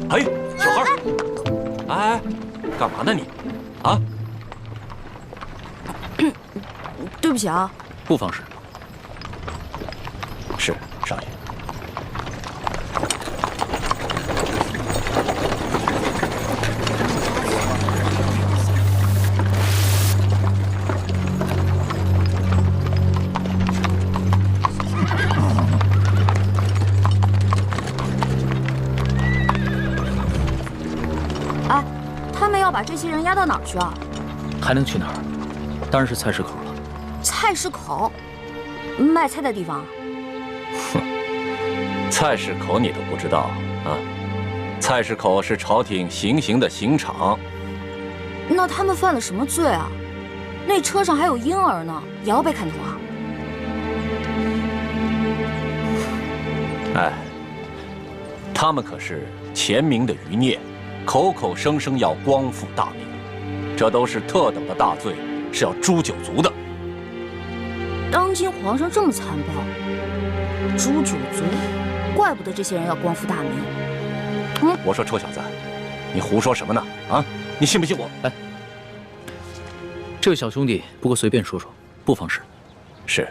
哎，小孩，哎，干嘛呢你？啊？对不起啊。不妨事。是，少爷。 要把这些人押到哪儿去啊？还能去哪儿？当然是菜市口了。菜市口，卖菜的地方。哼，菜市口你都不知道啊？菜市口是朝廷行刑的刑场。那他们犯了什么罪啊？那车上还有婴儿呢，也要被砍头啊？哎，他们可是前明的余孽。 口口声声要光复大明，这都是特等的大罪，是要诛九族的。当今皇上这么残暴，诛九族，怪不得这些人要光复大明。我说臭小子，你胡说什么呢？啊，你信不信我？哎，这位小兄弟，不过随便说说，不妨事。是。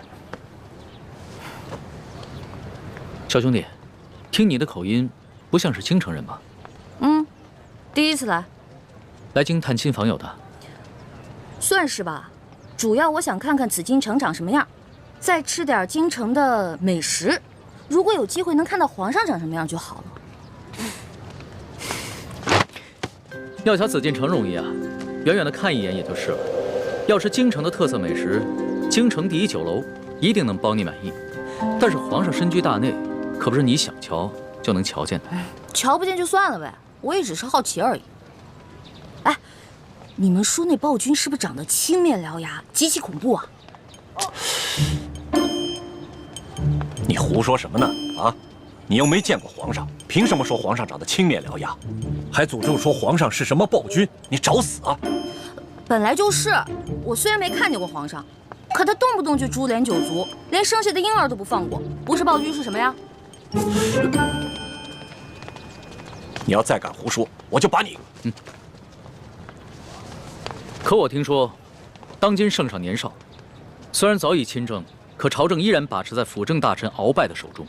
小兄弟，听你的口音，不像是京城人吧？第一次来，来京探亲访友的，算是吧。主要我想看看紫禁城长什么样，再吃点京城的美食。如果有机会能看到皇上长什么样就好了。要瞧紫禁城容易啊，远远的看一眼也就是了。要是京城的特色美食，京城第一酒楼一定能包你满意。但是皇上身居大内，可不是你想瞧就能瞧见的。瞧不见就算了呗。 我也只是好奇而已。哎，你们说那暴君是不是长得青面獠牙，极其恐怖啊？你胡说什么呢？啊，你又没见过皇上，凭什么说皇上长得青面獠牙？还诅咒说皇上是什么暴君？你找死啊！本来就是，我虽然没看见过皇上，可他动不动就株连九族，连生下的婴儿都不放过，不是暴君是什么呀？你要再敢胡说，我就把你……可我听说，当今圣上年少，虽然早已亲政，可朝政依然把持在辅政大臣鳌拜的手中。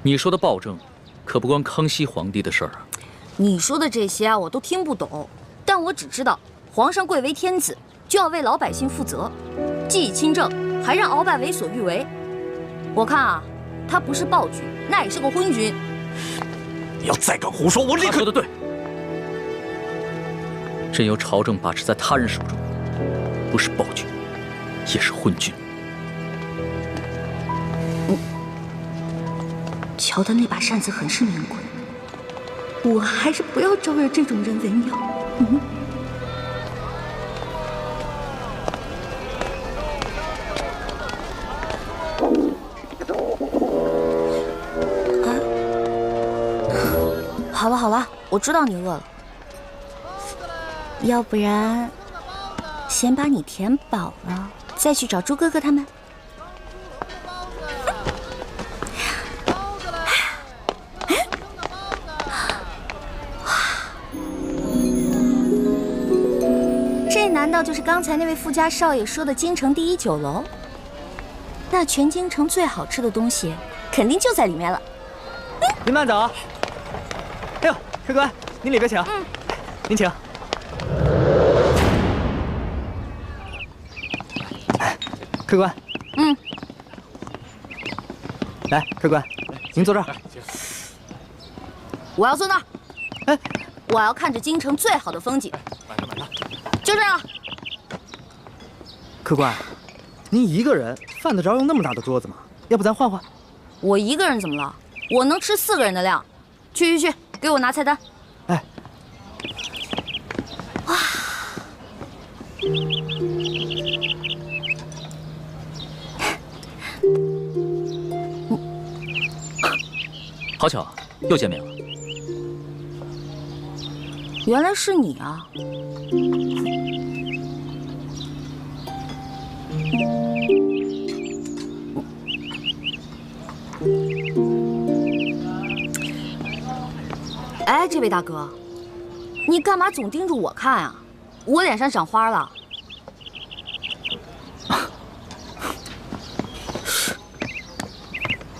你说的暴政，可不关康熙皇帝的事儿啊。你说的这些啊，我都听不懂，但我只知道，皇上贵为天子，就要为老百姓负责，既已亲政，还让鳌拜为所欲为。我看啊，他不是暴君，那也是个昏君。 你要再敢胡说，我立刻……说的对，任由朝政把持在他人手中，不是暴君，也是昏君。瞧他那把扇子很是名贵，我还是不要招惹这种人为妙。好了好了，我知道你饿了，要不然先把你填饱了，再去找猪哥哥他们。这难道就是刚才那位富家少爷说的京城第一酒楼？那全京城最好吃的东西，肯定就在里面了。您慢走。哎呦，客官，您里边请。您请。客官。来，客官，您坐这儿。我要坐那儿。哎，我要看着京城最好的风景。就这样。客官，您一个人犯得着用那么大的桌子吗？要不咱换换？我一个人怎么了？我能吃4个人的量。去，给我拿菜单。哎。哇。好巧，又见面了。原来是你啊！这位大哥，你干嘛总盯着我看啊？我脸上长花了。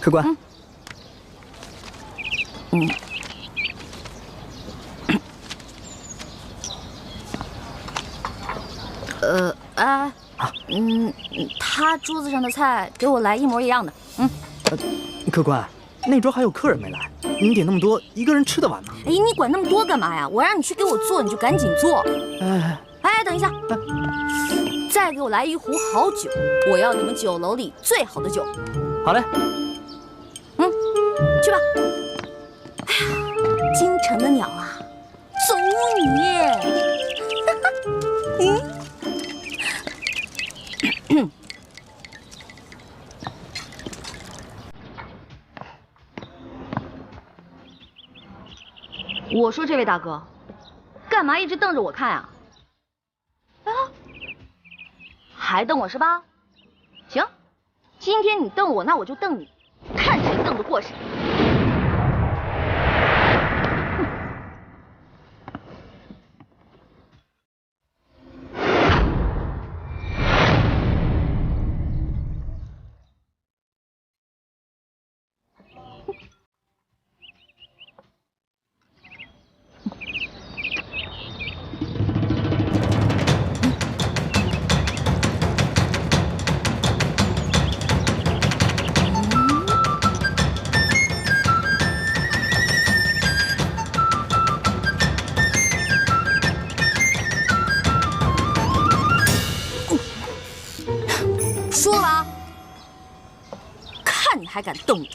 客官。他桌子上的菜给我来一模一样的。客官，那桌还有客人没来，您点那么多，一个人吃得完吗？哎，你管那么多干嘛呀？我让你去给我做，你就赶紧做。哎，等一下，再给我来一壶好酒，我要你们酒楼里最好的酒。好嘞。去吧。哎呀，京城的鸟啊，走你！我说这位大哥，干嘛一直瞪着我看啊？还瞪我是吧？行，今天你瞪我，那我就瞪你，看谁瞪得过谁。说了啊，看你还敢瞪我！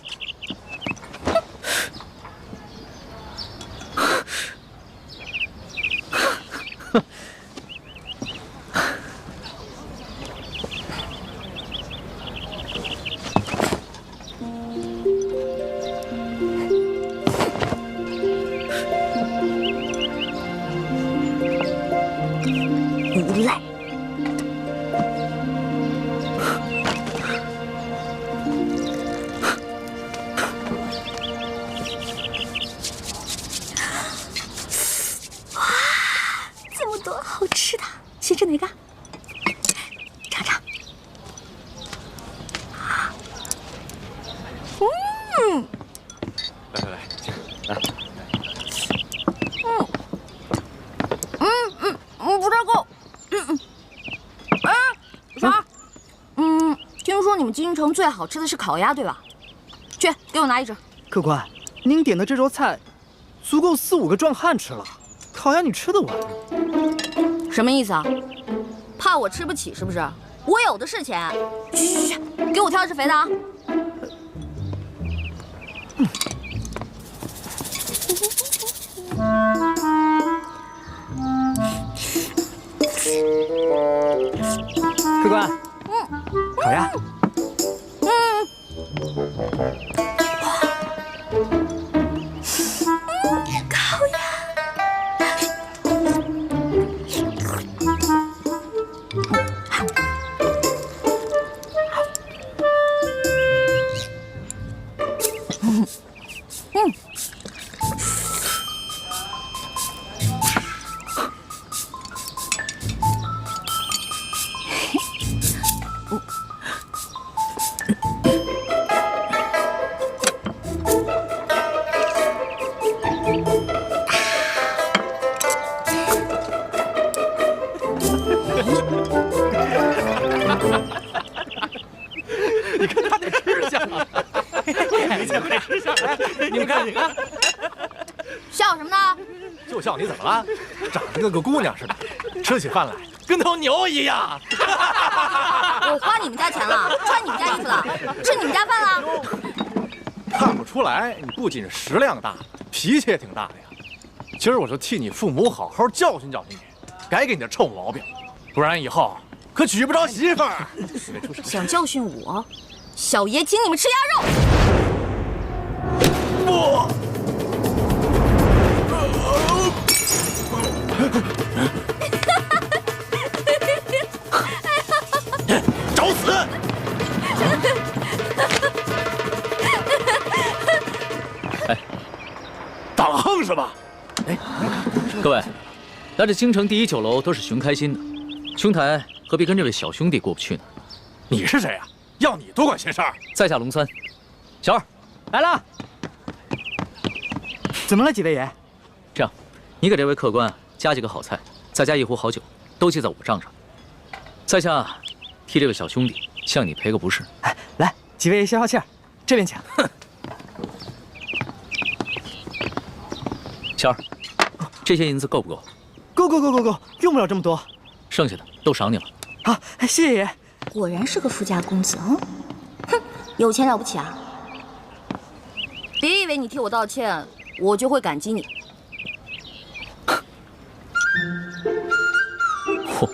无赖！好吃的，先吃哪个？尝尝。来，来。不太够。啥？听说你们京城最好吃的是烤鸭，对吧？去，给我拿一只。客官，您点的这桌菜，足够4、5个壮汉吃了。烤鸭你吃得完吗？什么意思啊？怕我吃不起是不是？我有的是钱。去，给我挑一只肥的啊！客官，烤鸭。烤鸭。你看他这吃相啊！你这快吃相来，你们看，你看，笑什么呢？就笑你怎么了？长得跟个姑娘似的，吃起饭来跟头牛一样。我花你们家钱了，穿你们家衣服了，吃你们家饭了。看不出来，你不仅食量大，脾气也挺大的呀。今儿我就替你父母好好教训教训你，改给你的臭毛病，不然以后可娶不着媳妇儿。想教训我，小爷请你们吃鸭肉。不。找死！哎，打了横是吧？各位，来这京城第一酒楼都是寻开心的，兄台何必跟这位小兄弟过不去呢？你是谁呀？要你多管闲事儿？在下龙三，小二来了。怎么了，几位爷？这样，你给这位客官加几个好菜，再加一壶好酒，都记在我账上。在下替这位小兄弟向你赔个不是。哎，来，几位爷消消气儿，这边请。小二，这些银子够不够？够，用不了这么多。剩下的都赏你了。好，谢谢爷。果然是个富家公子，哼，有钱了不起啊！别以为你替我道歉，我就会感激你。嚯！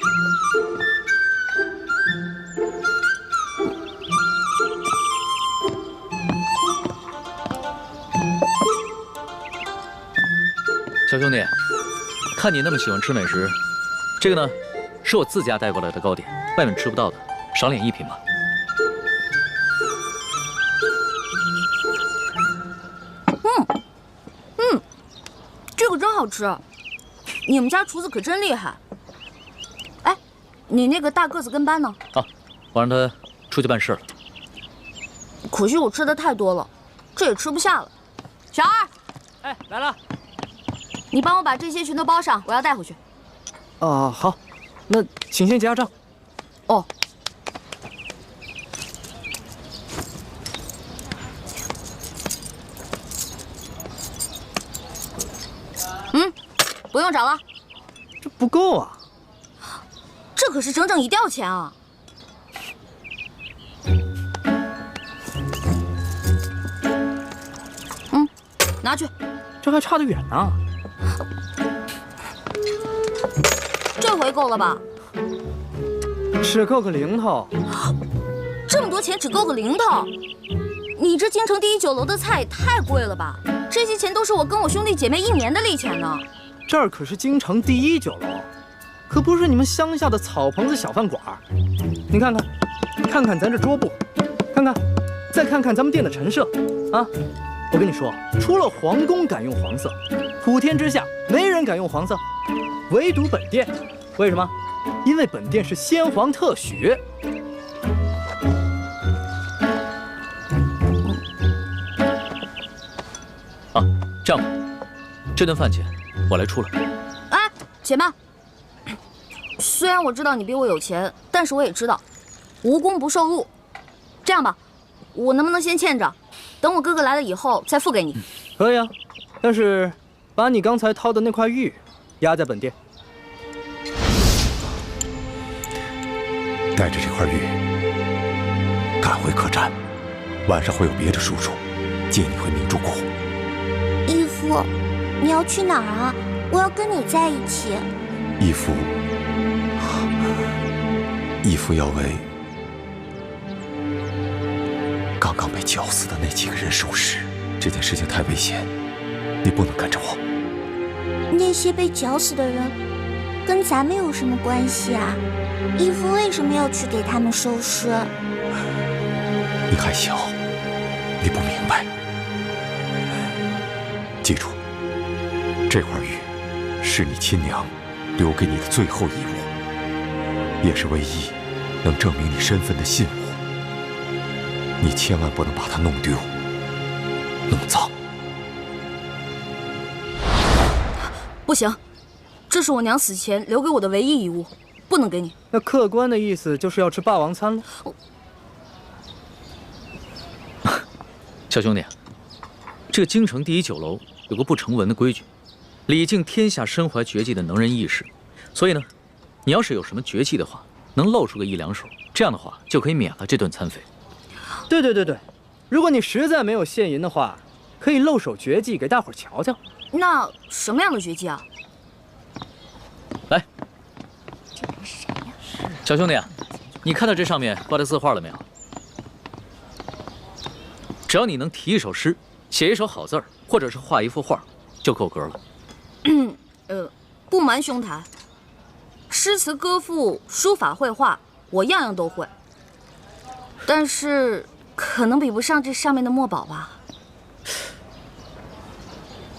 小兄弟，看你那么喜欢吃美食，这个呢，是我自家带过来的糕点，外面吃不到的，赏脸一品吧。这个真好吃，你们家厨子可真厉害。哎，你那个大个子跟班呢？啊，我让他出去办事了。可惜我吃的太多了，这也吃不下了。小二，哎，来了。你帮我把这些全都包上，我要带回去。哦，好，那请先结下账。哦。不用找了，这不够啊！这可是整整1吊钱啊！拿去。这还差得远呢。这回够了吧？只够个零头。这么多钱只够个零头？你这京城第一酒楼的菜也太贵了吧？这些钱都是我跟我兄弟姐妹1年的利钱呢。这儿可是京城第一酒楼，可不是你们乡下的草棚子小饭馆。你看看，看看咱这桌布，再看看咱们店的陈设，啊！我跟你说，除了皇宫敢用黄色，普天之下没人敢用黄色，唯独本店。为什么？因为本店是先皇特许。啊，这样吧，这顿饭钱我来出了。哎，且慢。虽然我知道你比我有钱，但是我也知道，无功不受禄。这样吧，我能不能先欠着，等我哥哥来了以后再付给你？可以啊，但是把你刚才掏的那块玉压在本店。带着这块玉赶回客栈，晚上会有别的叔叔接你回明珠谷。义父，你要去哪儿啊？我要跟你在一起。义父要为刚刚被绞死的那几个人收尸，这件事情太危险，你不能跟着我。那些被绞死的人跟咱们有什么关系啊？义父为什么要去给他们收尸？你还小，你不明白。记住，这块玉是你亲娘留给你的最后遗物，也是唯一能证明你身份的信物。你千万不能把它弄丢、弄脏。不行，这是我娘死前留给我的唯一遗物，不能给你。那客官的意思就是要吃霸王餐了。小兄弟，这个京城第一酒楼有个不成文的规矩，礼敬天下身怀绝技的能人异士。所以呢，你要是有什么绝技的话，能露出个1、2手，这样的话就可以免了这顿餐费。对，如果你实在没有现银的话，可以露手绝技给大伙儿瞧瞧。那什么样的绝技啊？来，小兄弟啊，你看到这上面挂的字画了没有？只要你能题一首诗，写一首好字儿，或者是画一幅画，就够格了。不瞒兄台，诗词歌赋、书法绘画，我样样都会，但是可能比不上这上面的墨宝吧。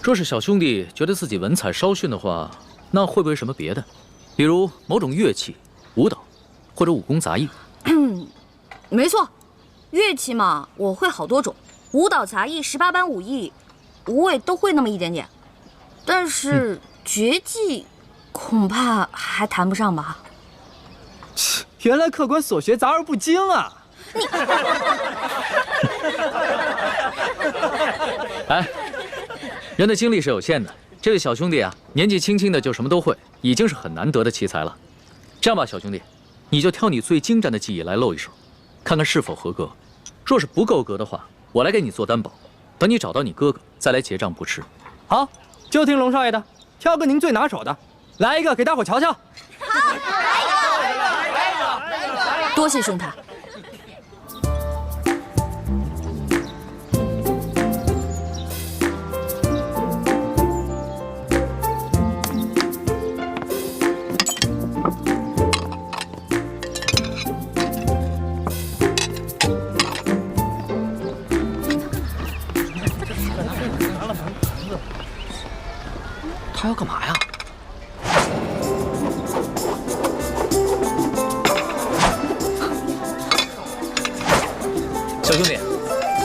若是小兄弟觉得自己文采稍逊的话，那会不会什么别的？比如某种乐器、舞蹈，或者武功杂艺？没错，乐器嘛，我会好多种，舞蹈、杂艺、18般武艺，我也都会那么一点点。但是绝技，恐怕还谈不上吧。原来客官所学杂而不精啊！哎，人的精力是有限的。这位小兄弟啊，年纪轻轻的就什么都会，已经是很难得的奇才了。这样吧，小兄弟，你就挑你最精湛的技艺来露一手，看看是否合格。若是不够格的话，我来给你做担保，等你找到你哥哥再来结账不迟。好，就听龙少爷的，挑个您最拿手的，来一个给大伙瞧瞧。好，来一个。多谢兄台。他要干嘛呀？小兄弟，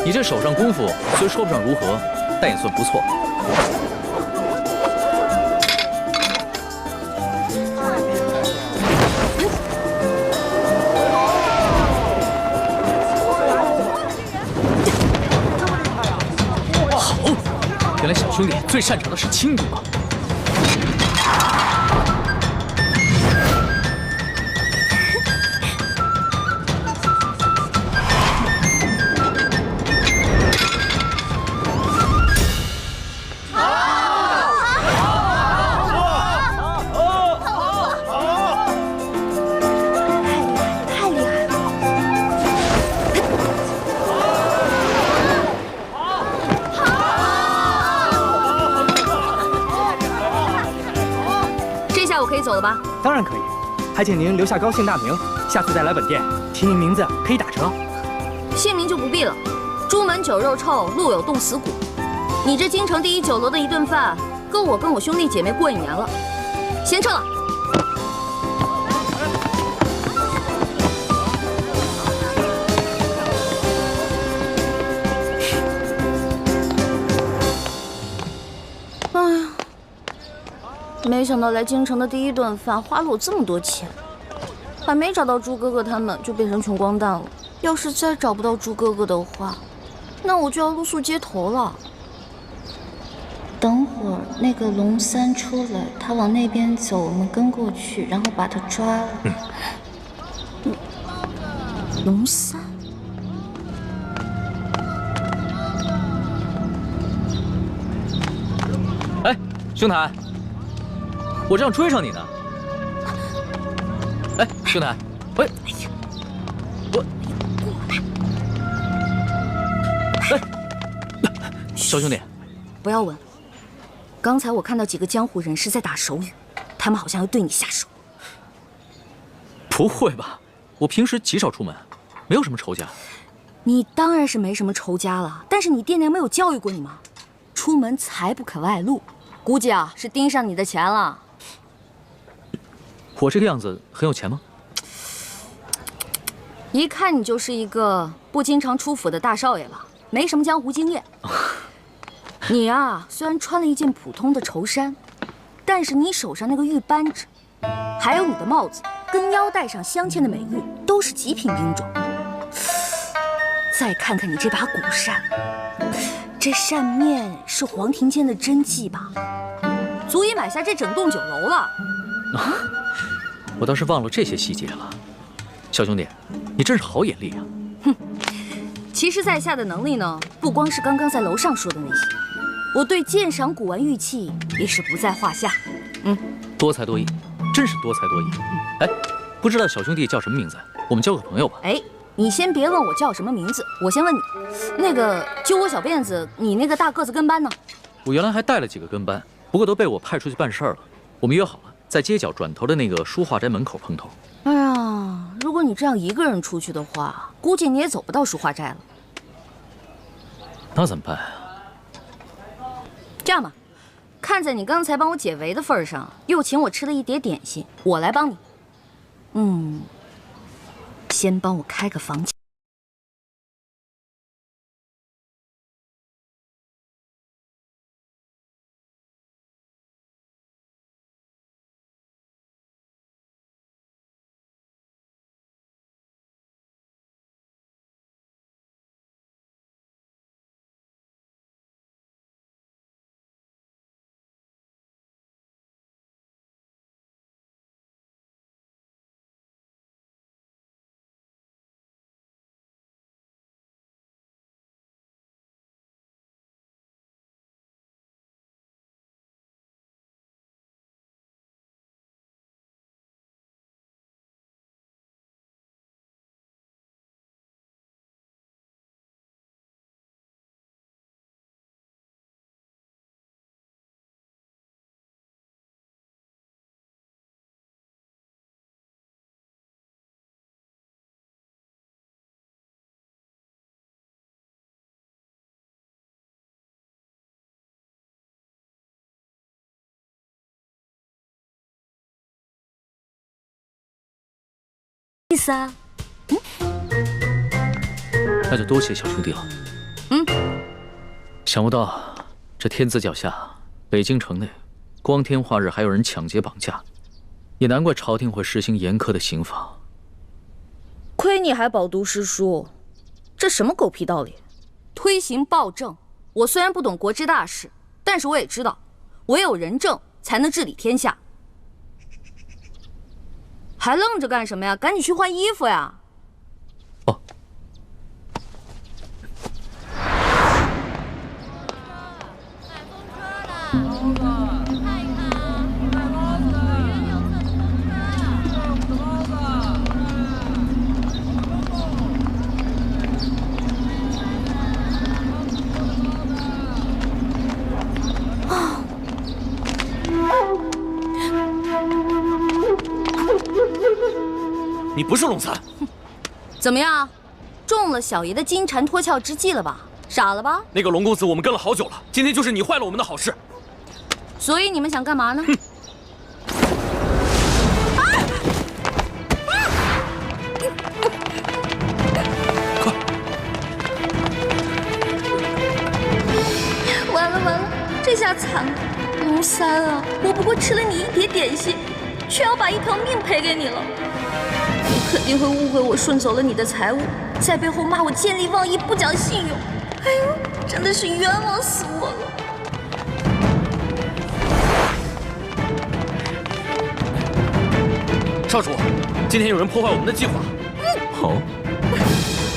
你这手上功夫虽说不上如何，但也算不错。好，原来小兄弟最擅长的是轻功啊！走了吧？当然可以，还请您留下高姓大名，下次再来本店提您名字可以打折。姓名就不必了，朱门酒肉臭，路有冻死骨。你这京城第1酒楼的一顿饭，够我跟我兄弟姐妹过1年了。先撤了。哎呀。没想到来京城的第1顿饭花了我这么多钱，还没找到朱哥哥他们就变成穷光蛋了。要是再找不到朱哥哥的话，那我就要露宿街头了。等会儿那个龙三出来，他往那边走，我们跟过去，然后把他抓了。龙三。哎，兄台。我这样追上你呢。哎，兄台，喂，我，哎，小兄弟，不要问。刚才我看到几个江湖人士在打手语，他们好像要对你下手。不会吧？我平时极少出门，没有什么仇家。你当然是没什么仇家了，但是你爹娘没有教育过你吗？出门财不可外露，估计啊是盯上你的钱了。我这个样子很有钱吗？一看你就是一个不经常出府的大少爷吧，没什么江湖经验。你啊，虽然穿了一件普通的绸衫，但是你手上那个玉扳指，还有你的帽子跟腰带上镶嵌的美玉，都是极品兵种。再看看你这把古扇，这扇面是黄庭坚的真迹吧？足以买下这整栋酒楼了。我倒是忘了这些细节了。小兄弟，你真是好眼力啊！哼，其实在下的能力呢，不光是刚刚在楼上说的那些，我对鉴赏古玩玉器也是不在话下。多才多艺，真是多才多艺。哎，不知道小兄弟叫什么名字？我们交个朋友吧。哎，你先别问我叫什么名字，我先问你，那个揪我小辫子，你那个大个子跟班呢？我原来还带了几个跟班，不过都被我派出去办事儿了。我们约好了，在街角转头的那个书画斋门口碰头。哎呀，如果你这样一个人出去的话，估计你也走不到书画斋了。那怎么办啊？这样吧，看在你刚才帮我解围的份上，又请我吃了一碟点心，我来帮你。先帮我开个房间。意思啊？那就多谢小兄弟了。想不到这天子脚下，北京城内光天化日还有人抢劫绑架，也难怪朝廷会实行严苛的刑罚。亏你还饱读诗书，这什么狗屁道理？推行暴政，我虽然不懂国之大事，但是我也知道，唯有仁政才能治理天下。还愣着干什么呀？赶紧去换衣服呀！哦。你不是龙三，怎么样，中了小爷的金蝉脱壳之计了吧？傻了吧？那个龙公子我们跟了好久了，今天就是你坏了我们的好事。所以你们想干嘛呢？快！完了完了，这下惨了，龙三啊！我不过吃了你一碟点心，却要把一条命赔给你了。你肯定会误会我顺走了你的财物，在背后骂我见利忘义、不讲信用。哎呦，真的是冤枉死我了！少主，今天有人破坏我们的计划。哦，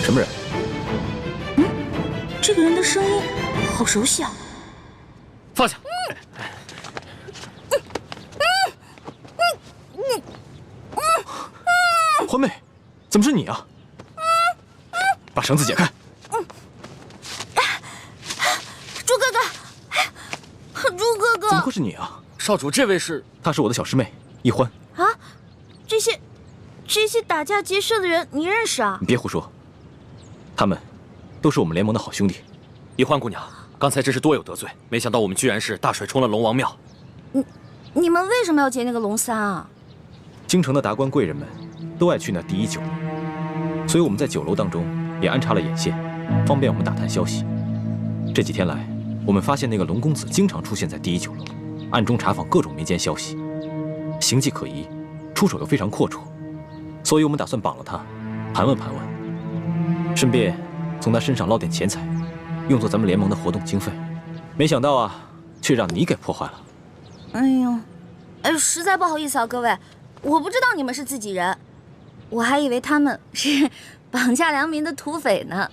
什么人？这个人的声音好熟悉啊！放下。欢妹，怎么是你啊？把绳子解开。猪哥哥，猪哥哥，怎么会是你啊？少主，这位是？她是我的小师妹易欢。啊，这些打架劫舍的人，你认识啊？你别胡说，他们都是我们联盟的好兄弟。易欢姑娘，刚才真是多有得罪，没想到我们居然是大水冲了龙王庙。你们为什么要劫那个龙三啊？京城的达官贵人们都爱去那第一酒楼，所以我们在酒楼当中也安插了眼线，方便我们打探消息。这几天来，我们发现那个龙公子经常出现在第一酒楼，暗中查访各种民间消息，行迹可疑，出手又非常阔绰，所以我们打算绑了他，盘问盘问，顺便从他身上捞点钱财，用作咱们联盟的活动经费。没想到啊，却让你给破坏了。哎呦，实在不好意思啊，各位，我不知道你们是自己人，我还以为他们是绑架良民的土匪呢。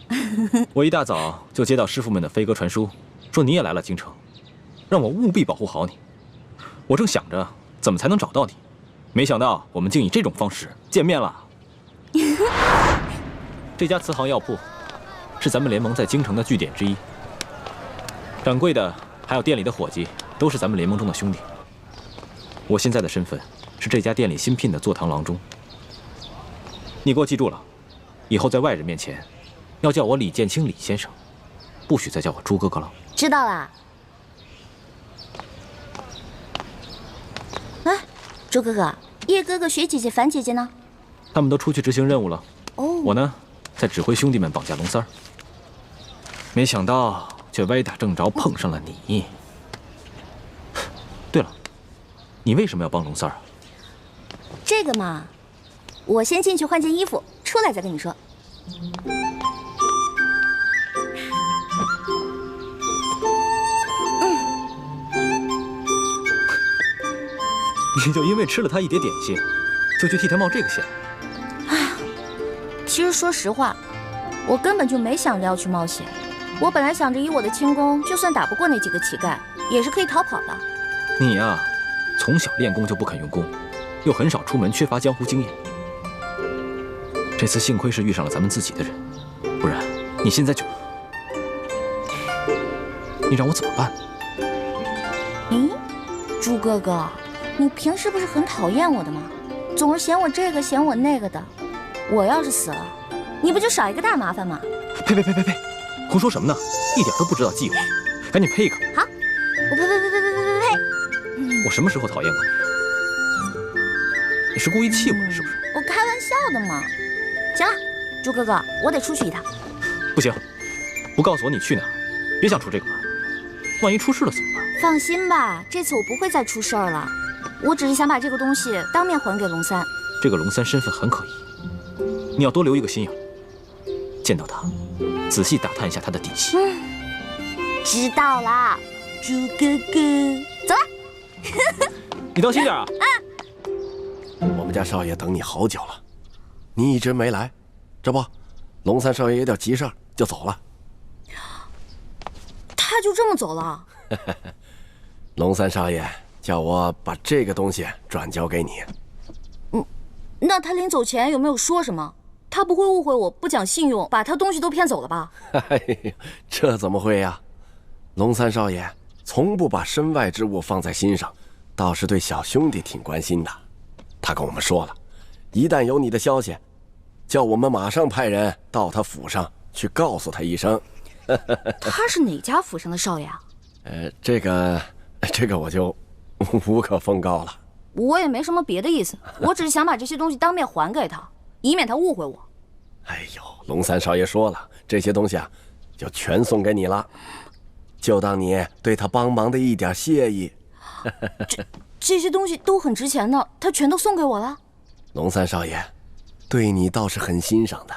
我一大早就接到师傅们的飞鸽传书，说你也来了京城，让我务必保护好你。我正想着怎么才能找到你，没想到我们竟以这种方式见面了。这家慈航药铺是咱们联盟在京城的据点之一，掌柜的还有店里的伙计都是咱们联盟中的兄弟。我现在的身份是这家店里新聘的坐堂郎中。你给我记住了，以后在外人面前要叫我李建清李先生，不许再叫我朱哥哥了。知道啦。周哥哥，叶哥哥、雪姐姐、樊姐姐呢？他们都出去执行任务了。哦，我呢，在指挥兄弟们绑架龙三儿。没想到却歪打正着碰上了你。对了，你为什么要帮龙三儿啊？这个嘛，我先进去换件衣服，出来再跟你说。你就因为吃了他一碟点心，就去替他冒这个险？其实说实话，我根本就没想着要去冒险。我本来想着以我的轻功，就算打不过那几个乞丐，也是可以逃跑的。你呀，从小练功就不肯用功，又很少出门，缺乏江湖经验。这次幸亏是遇上了咱们自己的人，不然你现在就……你让我怎么办？咦，猪哥哥，你平时不是很讨厌我的吗？总是嫌我这个嫌我那个的。我要是死了，你不就少一个大麻烦吗？呸！胡说什么呢？一点都不知道忌讳，赶紧呸一个！好，我呸！我什么时候讨厌过你？你是故意气我的是不是？我开玩笑的嘛。行了，猪哥哥，我得出去一趟。不行，不告诉我你去哪儿，别想出这个门。万一出事了怎么办？放心吧，这次我不会再出事儿了。我只是想把这个东西当面还给龙三。这个龙三身份很可疑，你要多留一个心眼。见到他，仔细打探一下他的底细。知道了，猪哥哥，走了。你当心点啊！我们家少爷等你好久了，你一直没来，这不，龙三少爷有点急事儿就走了。他就这么走了？龙三少爷叫我把这个东西转交给你。那他临走前有没有说什么？他不会误会我不讲信用，把他东西都骗走了吧？哎呀，这怎么会呀？龙三少爷从不把身外之物放在心上，倒是对小兄弟挺关心的。他跟我们说了，一旦有你的消息，叫我们马上派人到他府上去告诉他一声。他是哪家府上的少爷啊？这个我就无可奉告了。我也没什么别的意思，我只是想把这些东西当面还给他，以免他误会我。哎呦，龙三少爷说了，这些东西啊，就全送给你了，就当你对他帮忙的一点谢意。这些东西都很值钱的，他全都送给我了。龙三少爷对你倒是很欣赏的，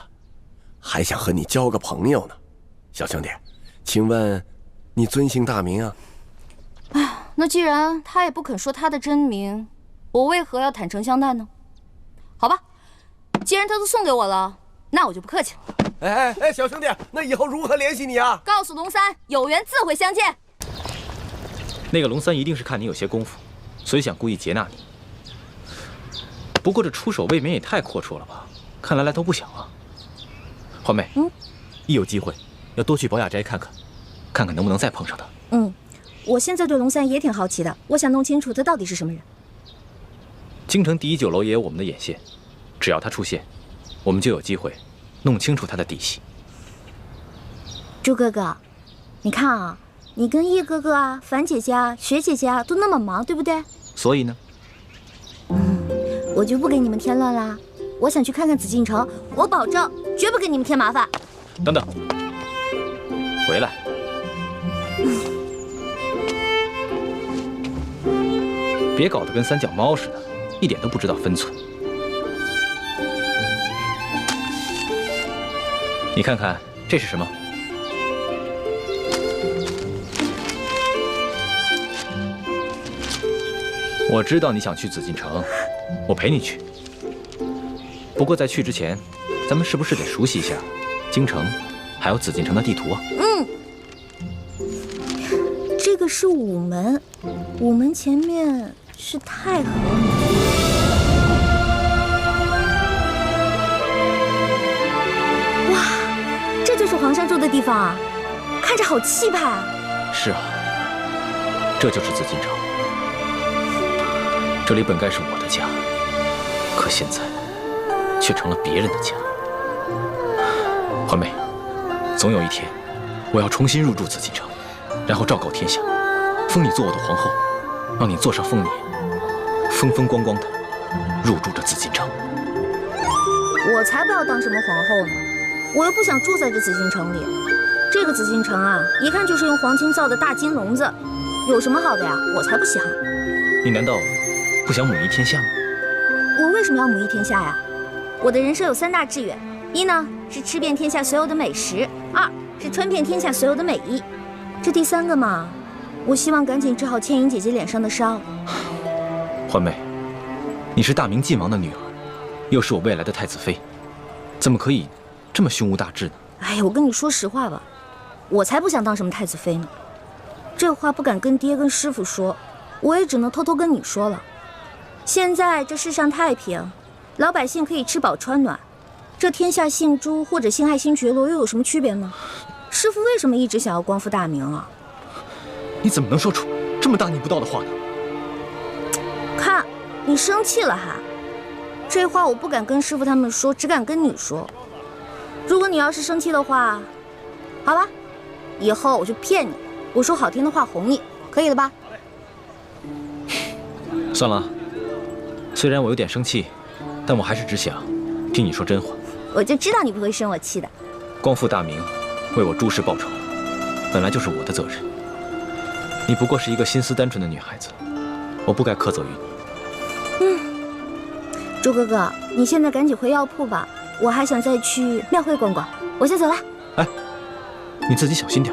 还想和你交个朋友呢。小兄弟，请问你尊姓大名啊？那既然他也不肯说他的真名，我为何要坦诚相待呢？好吧，既然他都送给我了，那我就不客气了。哎，小兄弟，那以后如何联系你啊？告诉龙三，有缘自会相见。那个龙三一定是看你有些功夫，所以想故意劫纳你。不过这出手未免也太阔绰了吧？看来来头不小啊。环妹，一有机会要多去宝雅斋看看，看看能不能再碰上他。我现在对龙三也挺好奇的，我想弄清楚他到底是什么人。京城第一酒楼也有我们的眼线，只要他出现，我们就有机会弄清楚他的底细。猪哥哥，你看啊，你跟叶哥哥啊、樊姐姐啊、雪姐姐啊都那么忙，对不对？所以呢，我就不给你们添乱啦。我想去看看紫禁城，我保证绝不给你们添麻烦。等等，回来。别搞得跟三脚猫似的，一点都不知道分寸。你看看这是什么？我知道你想去紫禁城，我陪你去。不过在去之前，咱们是不是得熟悉一下京城还有紫禁城的地图啊？这个是午门，午门前面是太和门。哇，这就是皇上住的地方啊，看着好气派啊！是啊，这就是紫禁城。这里本该是我的家，可现在却成了别人的家。环妹，总有一天，我要重新入住紫禁城，然后昭告天下，封你做我的皇后，让你坐上凤辇，风风光光的入住这紫禁城。我才不要当什么皇后呢，我又不想住在这紫禁城里。这个紫禁城啊，一看就是用黄金造的大金笼子，有什么好的呀？我才不稀罕。你难道不想母仪天下吗？我为什么要母仪天下呀？我的人生有3大志愿：一呢是吃遍天下所有的美食；2是穿遍天下所有的美衣。这第3个嘛，我希望赶紧治好倩影姐姐脸上的伤。环妹，你是大明晋王的女儿，又是我未来的太子妃，怎么可以这么胸无大志呢？哎呀，我跟你说实话吧，我才不想当什么太子妃呢。这话不敢跟爹跟师傅说，我也只能偷偷跟你说了。现在这世上太平，老百姓可以吃饱穿暖，这天下姓朱或者姓爱新觉罗又有什么区别呢？师傅为什么一直想要光复大明啊？你怎么能说出这么大逆不道的话呢？看，你生气了还？这话我不敢跟师傅他们说，只敢跟你说。如果你要是生气的话，好吧，以后我就骗你，我说好听的话哄你，可以了吧？算了，虽然我有点生气，但我还是只想听你说真话。我就知道你不会生我气的。光复大明，为我朱氏报仇，本来就是我的责任。你不过是一个心思单纯的女孩子，我不该苛责于你。朱哥哥，你现在赶紧回药铺吧，我还想再去庙会逛逛，我先走了。哎，你自己小心点，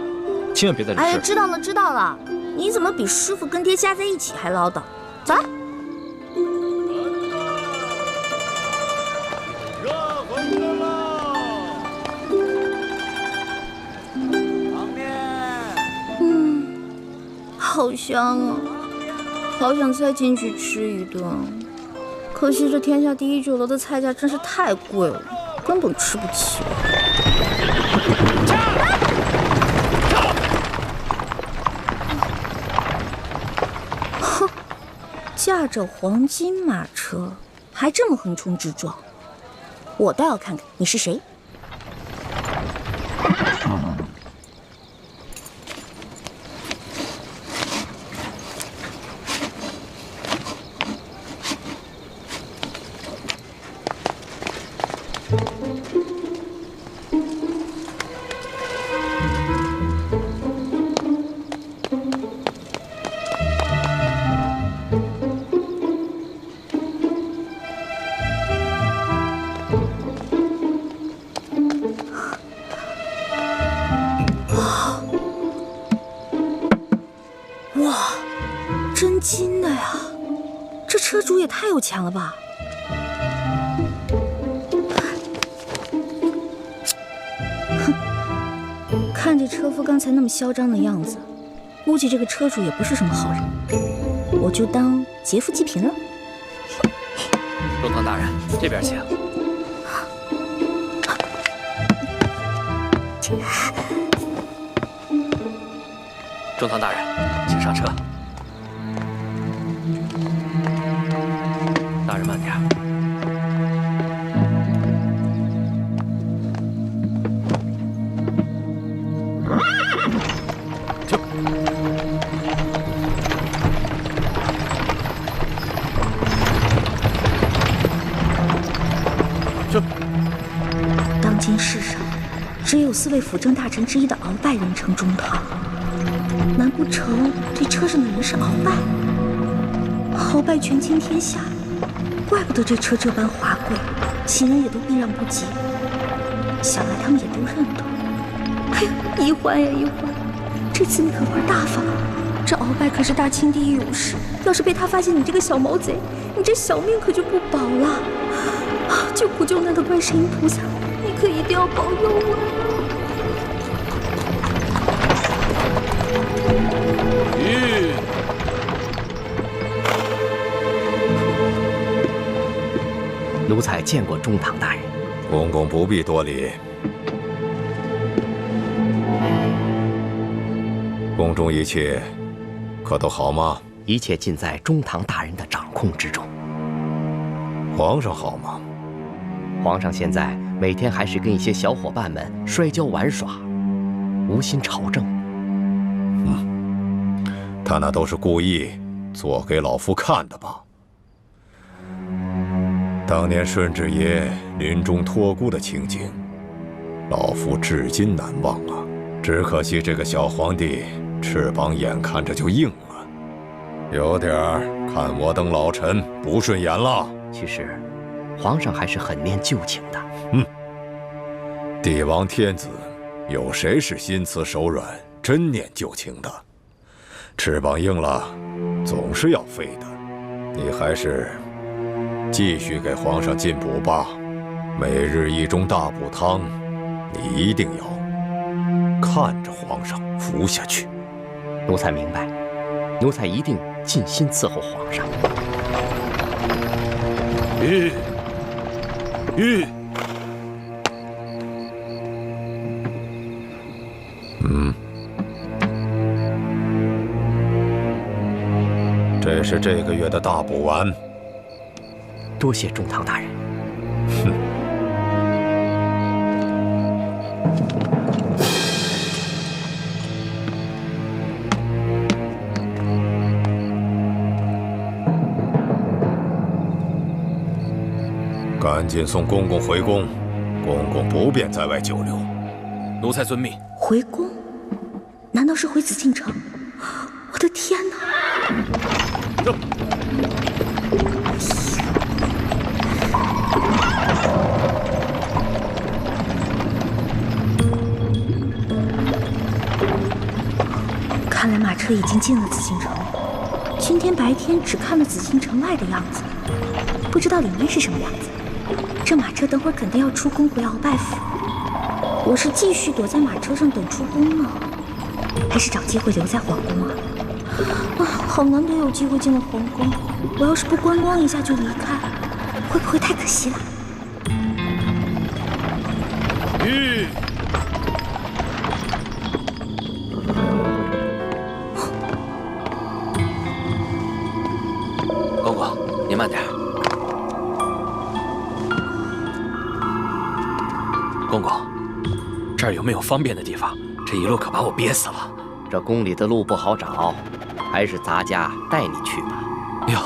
千万别在这事。哎呀，知道了知道了，你怎么比师傅跟爹加在一起还唠叨？走了。热馄饨了，汤面。好香啊，好想再进去吃一顿。可惜这天下第一酒楼的菜价真是太贵了，根本吃不起。哼，驾着黄金马车，还这么横冲直撞，我倒要看看你是谁。真金的呀，这车主也太有钱了吧！哼，看这车夫刚才那么嚣张的样子，估计这个车主也不是什么好人，我就当劫富济贫了。中堂大人，这边请。中堂大人，请上车。大人慢点。当今世上，只有4位辅政大臣之一的鳌拜人称中堂，难不成这车上的人是鳌拜？鳌拜权倾天下，怪不得这车这般华贵，行人也都避让不及。想来他们也都认得。哎呀，一环呀一环，这次你可玩大发了。这鳌拜可是大清第一勇士，要是被他发现你这个小毛贼，你这小命可就不保了。救苦救难的观世音菩萨，你可一定要保佑我！奴才见过中堂大人。公公不必多礼。宫中一切可都好吗？一切尽在中堂大人的掌控之中。皇上好吗？皇上现在每天还是跟一些小伙伴们摔跤玩耍，无心朝政。他那都是故意做给老夫看的吧？当年顺治爷临终托孤的情景，老夫至今难忘啊！只可惜这个小皇帝翅膀眼看着就硬了，有点看我等老臣不顺眼了。其实，皇上还是很念旧情的。帝王天子，有谁是心慈手软、真念旧情的？翅膀硬了，总是要飞的。你还是继续给皇上进补吧，每日一盅大补汤，你一定要看着皇上服下去。奴才明白，奴才一定尽心伺候皇上。玉。这是这个月的大补丸。多谢中堂大人。赶紧送公公回宫，公公不便在外久留。奴才遵命。回宫？难道是回紫禁城？我的天哪！看来马车已经进了紫禁城。今天白天只看了紫禁城外的样子，不知道里面是什么样子。这马车等会儿肯定要出宫回鳌拜府。我是继续躲在马车上等出宫呢，还是找机会留在皇宫啊？好难得有机会进了皇宫，我要是不观光一下就离开，会不会太可惜了？公公，您慢点。公公，这儿有没有方便的地方？这一路可把我憋死了。这宫里的路不好找，还是咱家带你去吧。哟，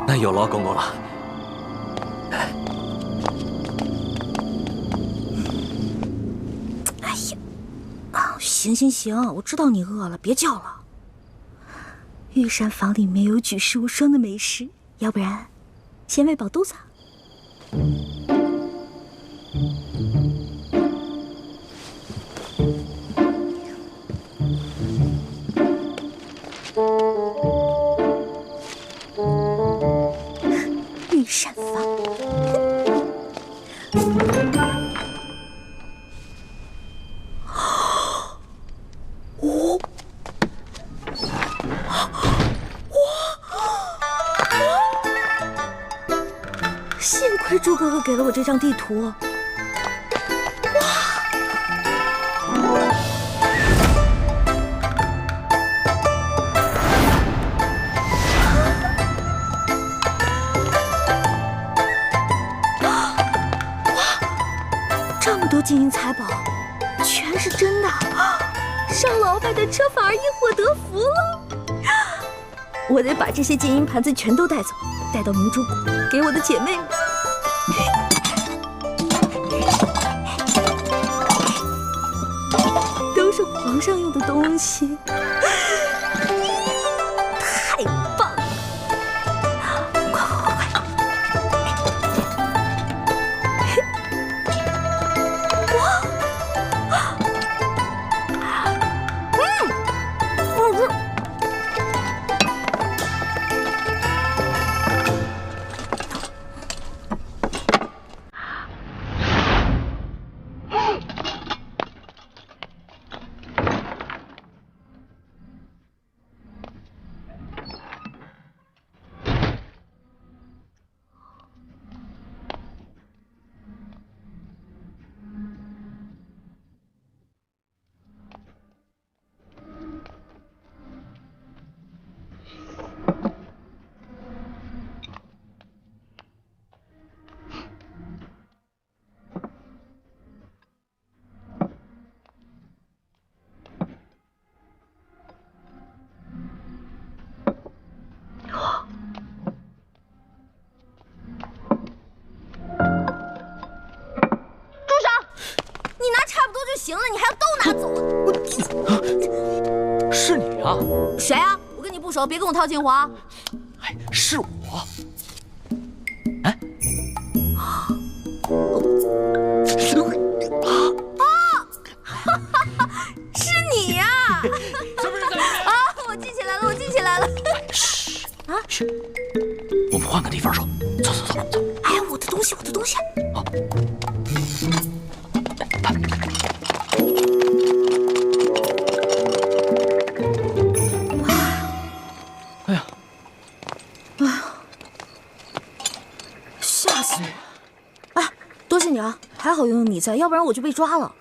那有劳公公了。哎呀，行，我知道你饿了，别叫了。御膳房里面有举世无双的美食，要不然先喂饱肚子。御膳房。幸亏猪哥哥给了我这张地图。这么多金银财宝，全是真的！上了鳌拜的车反而因祸得福了。我得把这些金银盘子全都带走，带到明珠谷给我的姐妹们。都是皇上用的东西，太棒了！快！是你啊？谁啊？我跟你不熟，别跟我套近乎啊！哎，是我。哎，是你呀！是不是在里面？啊，我记起来了，我记起来了。嘘啊，嘘，我们换个地方说。走走走走。哎，我的东西，我的东西。好。哎呀，哎呀，吓死我了！哎，多谢你啊，还好有你在，要不然我就被抓了。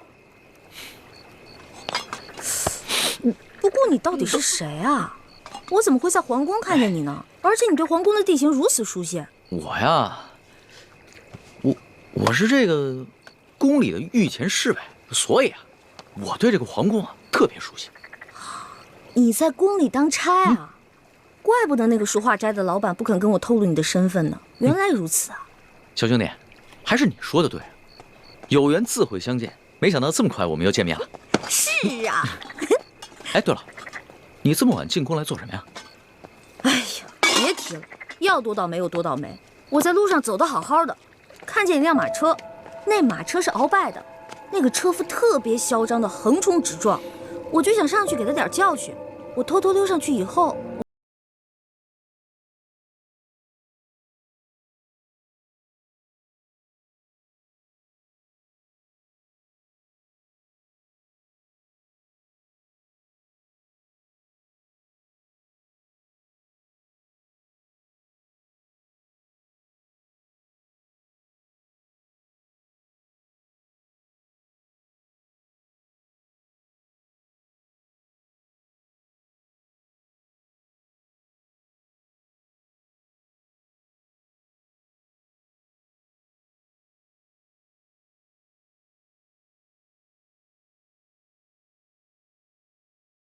不过你到底是谁啊？我怎么会在皇宫看见你呢？而且你对皇宫的地形如此熟悉。我呀，我是这个宫里的御前侍卫，所以啊，我对这个皇宫啊特别熟悉。你在宫里当差啊？怪不得那个书画斋的老板不肯跟我透露你的身份呢。原来如此啊！小兄弟，还是你说的对，有缘自会相见。没想到这么快我们又见面了。是啊。哎，对了，你这么晚进宫来做什么呀？哎呀，别提了，要多倒霉有多倒霉。我在路上走得好好的，看见一辆马车，那马车是鳌拜的，那个车夫特别嚣张的横冲直撞，我就想上去给他点教训。我偷偷溜上去以后，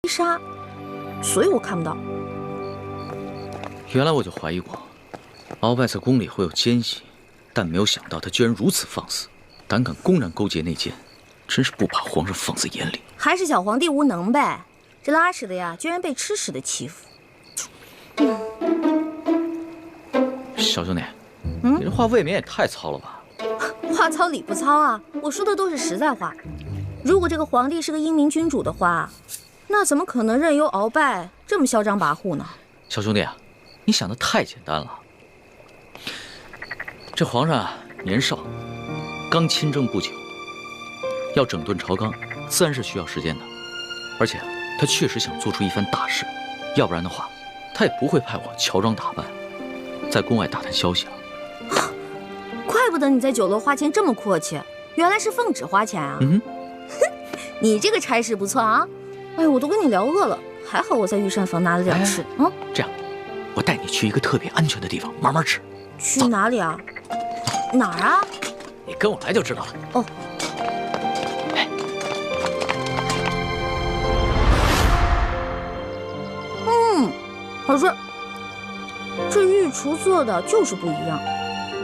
杀，所以我看不到。原来我就怀疑过，鳌拜在宫里会有奸细，但没有想到他居然如此放肆，胆敢公然勾结内奸，真是不把皇上放在眼里。还是小皇帝无能呗，这拉屎的呀，居然被吃屎的欺负。小兄弟，你这话未免也太糙了吧？话糙理不糙啊，我说的都是实在话。如果这个皇帝是个英明君主的话，那怎么可能任由鳌拜这么嚣张跋扈呢？小兄弟啊，你想的太简单了。这皇上啊年少，刚亲政不久，要整顿朝纲，自然是需要时间的。而且他确实想做出一番大事，要不然的话，他也不会派我乔装打扮，在宫外打探消息了。怪不得你在酒楼花钱这么阔气，原来是奉旨花钱啊！你这个差事不错啊！哎，我都跟你聊饿了，还好我在御膳房拿了点吃。这样，我带你去一个特别安全的地方慢慢吃。去哪里啊？哪儿啊？你跟我来就知道了。哦。好吃。这御厨做的就是不一样，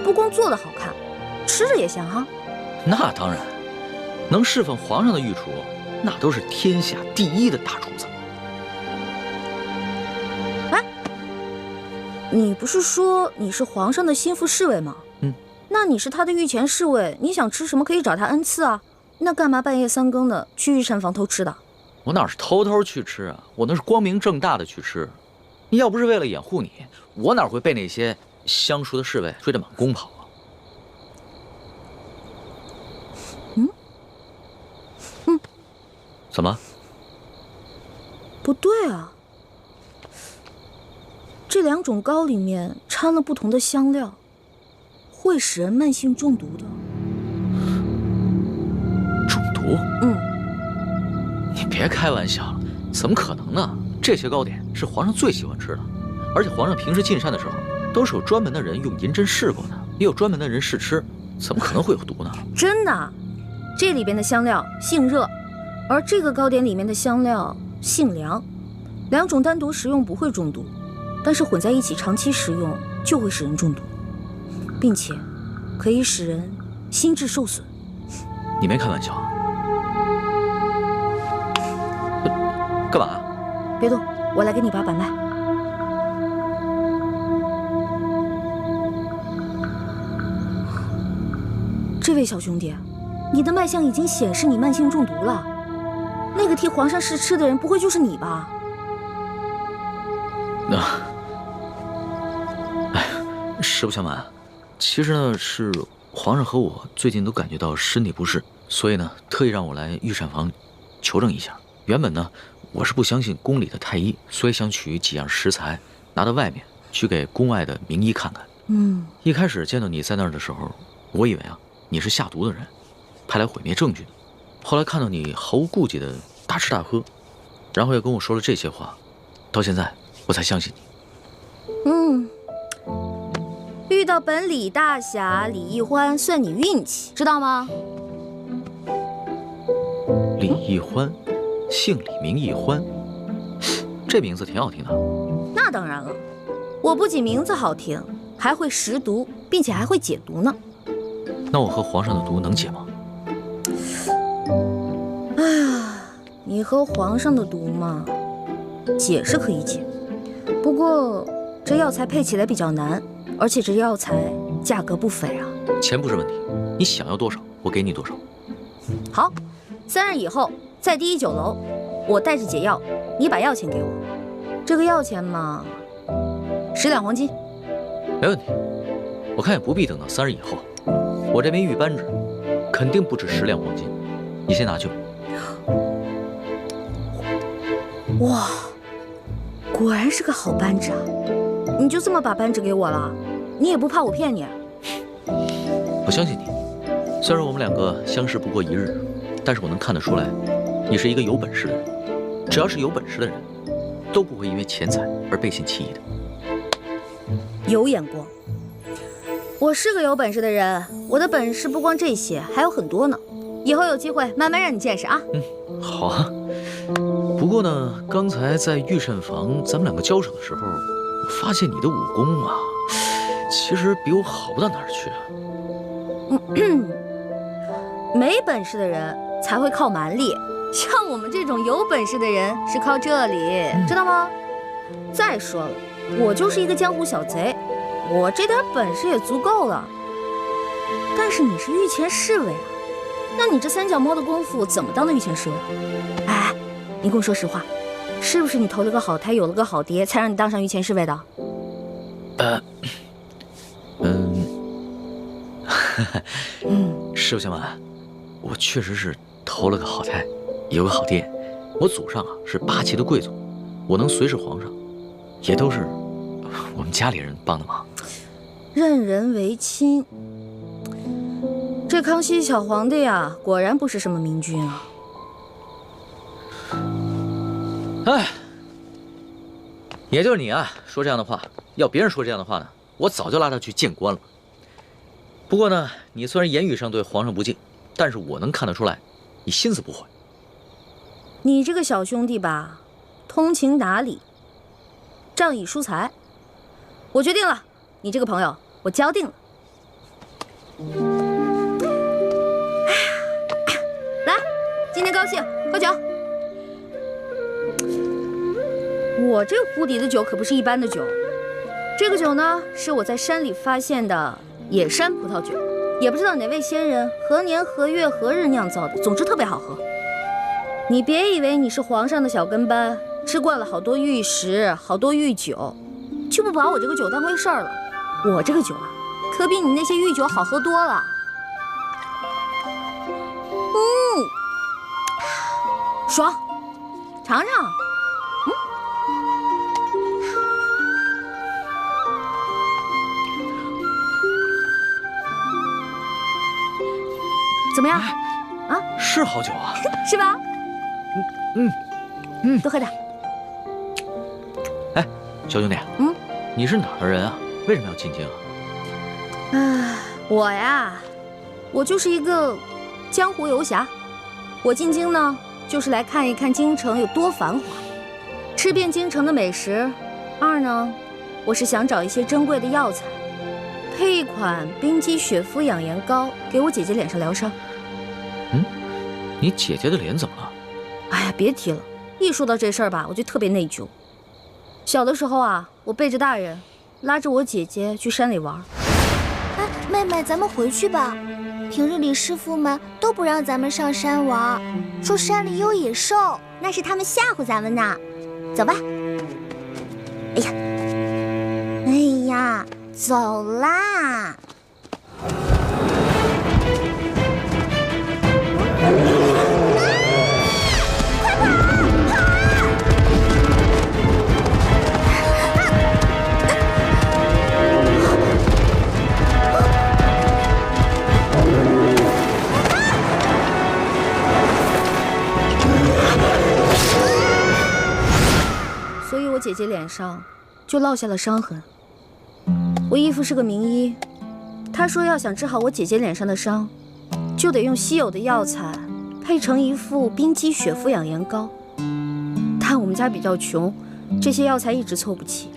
不光做的好看，吃着也香哈。那当然，能侍奉皇上的御厨，那都是天下第一的大厨子。哎，你不是说你是皇上的心腹侍卫吗？那你是他的御前侍卫，你想吃什么可以找他恩赐啊。那干嘛半夜三更的去御膳房偷吃的？我哪是偷偷去吃啊，我那是光明正大的去吃。你要不是为了掩护你，我哪会被那些相熟的侍卫追着满宫跑啊？怎么？不对啊，这两种糕里面掺了不同的香料，会使人慢性中毒的。中毒？你别开玩笑了，怎么可能呢？这些糕点是皇上最喜欢吃的，而且皇上平时进膳的时候，都是有专门的人用银针试过的，也有专门的人试吃，怎么可能会有毒呢？真的，这里边的香料性热，而这个糕点里面的香料性凉，两种单独食用不会中毒，但是混在一起长期食用就会使人中毒，并且可以使人心智受损。你没开玩笑啊？干嘛？别动，我来给你把把脉。这位小兄弟，你的脉象已经显示你慢性中毒了。那个替皇上试吃的人，不会就是你吧？实不相瞒，其实呢是皇上和我最近都感觉到身体不适，所以呢特意让我来御膳房求证一下。原本呢我是不相信宫里的太医，所以想取几样食材拿到外面去给宫外的名医看看。一开始见到你在那儿的时候，我以为啊你是下毒的人，派来毁灭证据的。后来看到你毫无顾忌的大吃大喝，然后又跟我说了这些话，到现在我才相信你。遇到本李大侠李易欢算你运气，知道吗？李易欢，姓李名易欢，这名字挺好听的。那当然了，我不仅名字好听，还会识毒，并且还会解毒呢。那我和皇上的毒能解吗？哎呀，你和皇上的毒嘛，解是可以解，不过这药材配起来比较难，而且这药材价格不菲啊。钱不是问题，你想要多少，我给你多少。好，3日以后在第1酒楼，我带着解药，你把药钱给我。这个药钱嘛，10两黄金。没问题，我看也不必等到3日以后，我这枚玉扳指肯定不止10两黄金，你先拿去吧。哇，果然是个好扳指啊！你就这么把扳指给我了？你也不怕我骗你？我相信你，虽然我们两个相识不过1日，但是我能看得出来，你是一个有本事的人。只要是有本事的人，都不会因为钱财而背信弃义的。有眼光。我是个有本事的人，我的本事不光这些，还有很多呢。以后有机会慢慢让你见识啊。好啊。不过呢，刚才在御膳房咱们两个交手的时候，我发现你的武功啊，其实比我好不到哪儿去啊。没本事的人才会靠蛮力，像我们这种有本事的人是靠这里，知道吗？再说了，我就是一个江湖小贼，我这点本事也足够了。但是你是御前侍卫啊，那你这3脚猫的功夫怎么当的御前侍卫？哎，你跟我说实话，是不是你投了个好胎，有了个好爹，才让你当上御前侍卫的？实不相瞒，我确实是投了个好胎，有个好爹。我祖上啊是8旗的贵族，我能随侍皇上，也都是我们家里人帮的忙。任人唯亲，这康熙小皇帝呀，果然不是什么明君啊。哎，也就是你啊，说这样的话，要别人说这样的话呢，我早就拉他去见官了。不过呢，你虽然言语上对皇上不敬，但是我能看得出来，你心思不坏。你这个小兄弟吧，通情达理，仗义疏财。我决定了，你这个朋友我交定了。来，今天高兴，喝酒。我这壶底的酒可不是一般的酒，这个酒呢是我在山里发现的野山葡萄酒，也不知道哪位仙人何年何月何日酿造的，总之特别好喝。你别以为你是皇上的小跟班，吃惯了好多御食，好多御酒，就不把我这个酒当回事儿了。我这个酒啊，可比你那些御酒好喝多了。爽，尝尝。怎么样？啊，是好酒啊，是吧？多喝点。哎，小兄弟，你是哪儿的人啊？为什么要进京啊？我呀，我就是一个江湖游侠。我进京呢，就是来看一看京城有多繁华，吃遍京城的美食。2呢，我是想找一些珍贵的药材，配一款冰肌雪肤养颜膏，给我姐姐脸上疗伤。你姐姐的脸怎么了？哎呀，别提了，一说到这事儿吧，我就特别内疚。小的时候啊，我背着大人，拉着我姐姐去山里玩。哎，妹妹，咱们回去吧。平日里师傅们都不让咱们上山玩，说山里有野兽，那是他们吓唬咱们呢。走吧。哎呀，哎呀，走啦！所以我姐姐脸上就落下了伤痕。我义父是个名医，他说要想治好我姐姐脸上的伤，就得用稀有的药材配成一副冰肌血肤养颜膏。但我们家比较穷，这些药材一直凑不齐，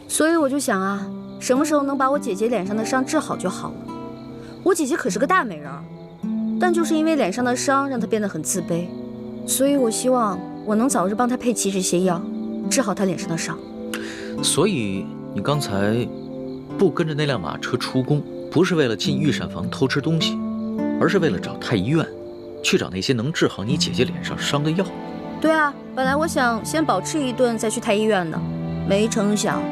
所以我就想啊，什么时候能把我姐姐脸上的伤治好就好了。我姐姐可是个大美人儿，但就是因为脸上的伤让她变得很自卑，所以我希望我能早日帮她配齐这些药，治好她脸上的伤。所以你刚才不跟着那辆马车出宫，不是为了进御膳房偷吃东西，而是为了找太医院，去找那些能治好你姐姐脸上伤的药。对啊，本来我想先饱吃一顿再去太医院的，没成想。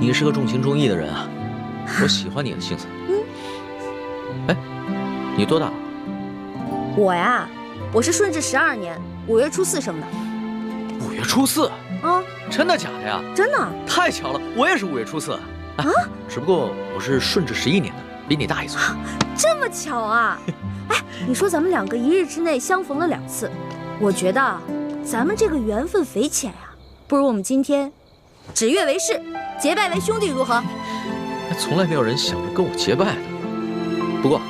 你是个重情重义的人啊，我喜欢你的性子。哎，你多大？我呀，我是顺治12年5月初4生的。5月初4？啊，真的假的呀？真的。太巧了，我也是5月初4。啊，只不过我是顺治11年的，比你大1岁。这么巧啊！哎，你说咱们2个1日之内相逢了2次，我觉得咱们这个缘分匪浅呀，不如我们今天指月为誓，结拜为兄弟，如何？从来没有人想着跟我结拜的。不过，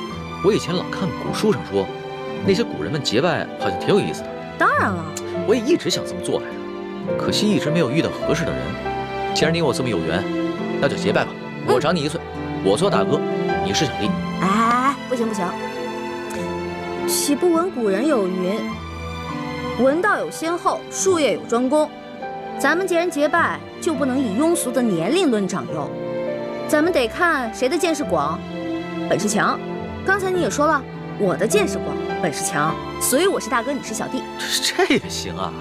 我以前老看古书上说，那些古人们结拜好像挺有意思的。当然了，我也一直想这么做来着，可惜一直没有遇到合适的人。既然你我这么有缘，那就结拜吧。我长你1岁，我做大哥，你是小弟。哎，不行不行，岂不闻古人有云：文道有先后，术业有专攻。咱们既然结拜，就不能以庸俗的年龄论长幼，咱们得看谁的见识广，本事强。刚才你也说了，我的见识广，本事强，所以我是大哥，你是小弟。这也行啊？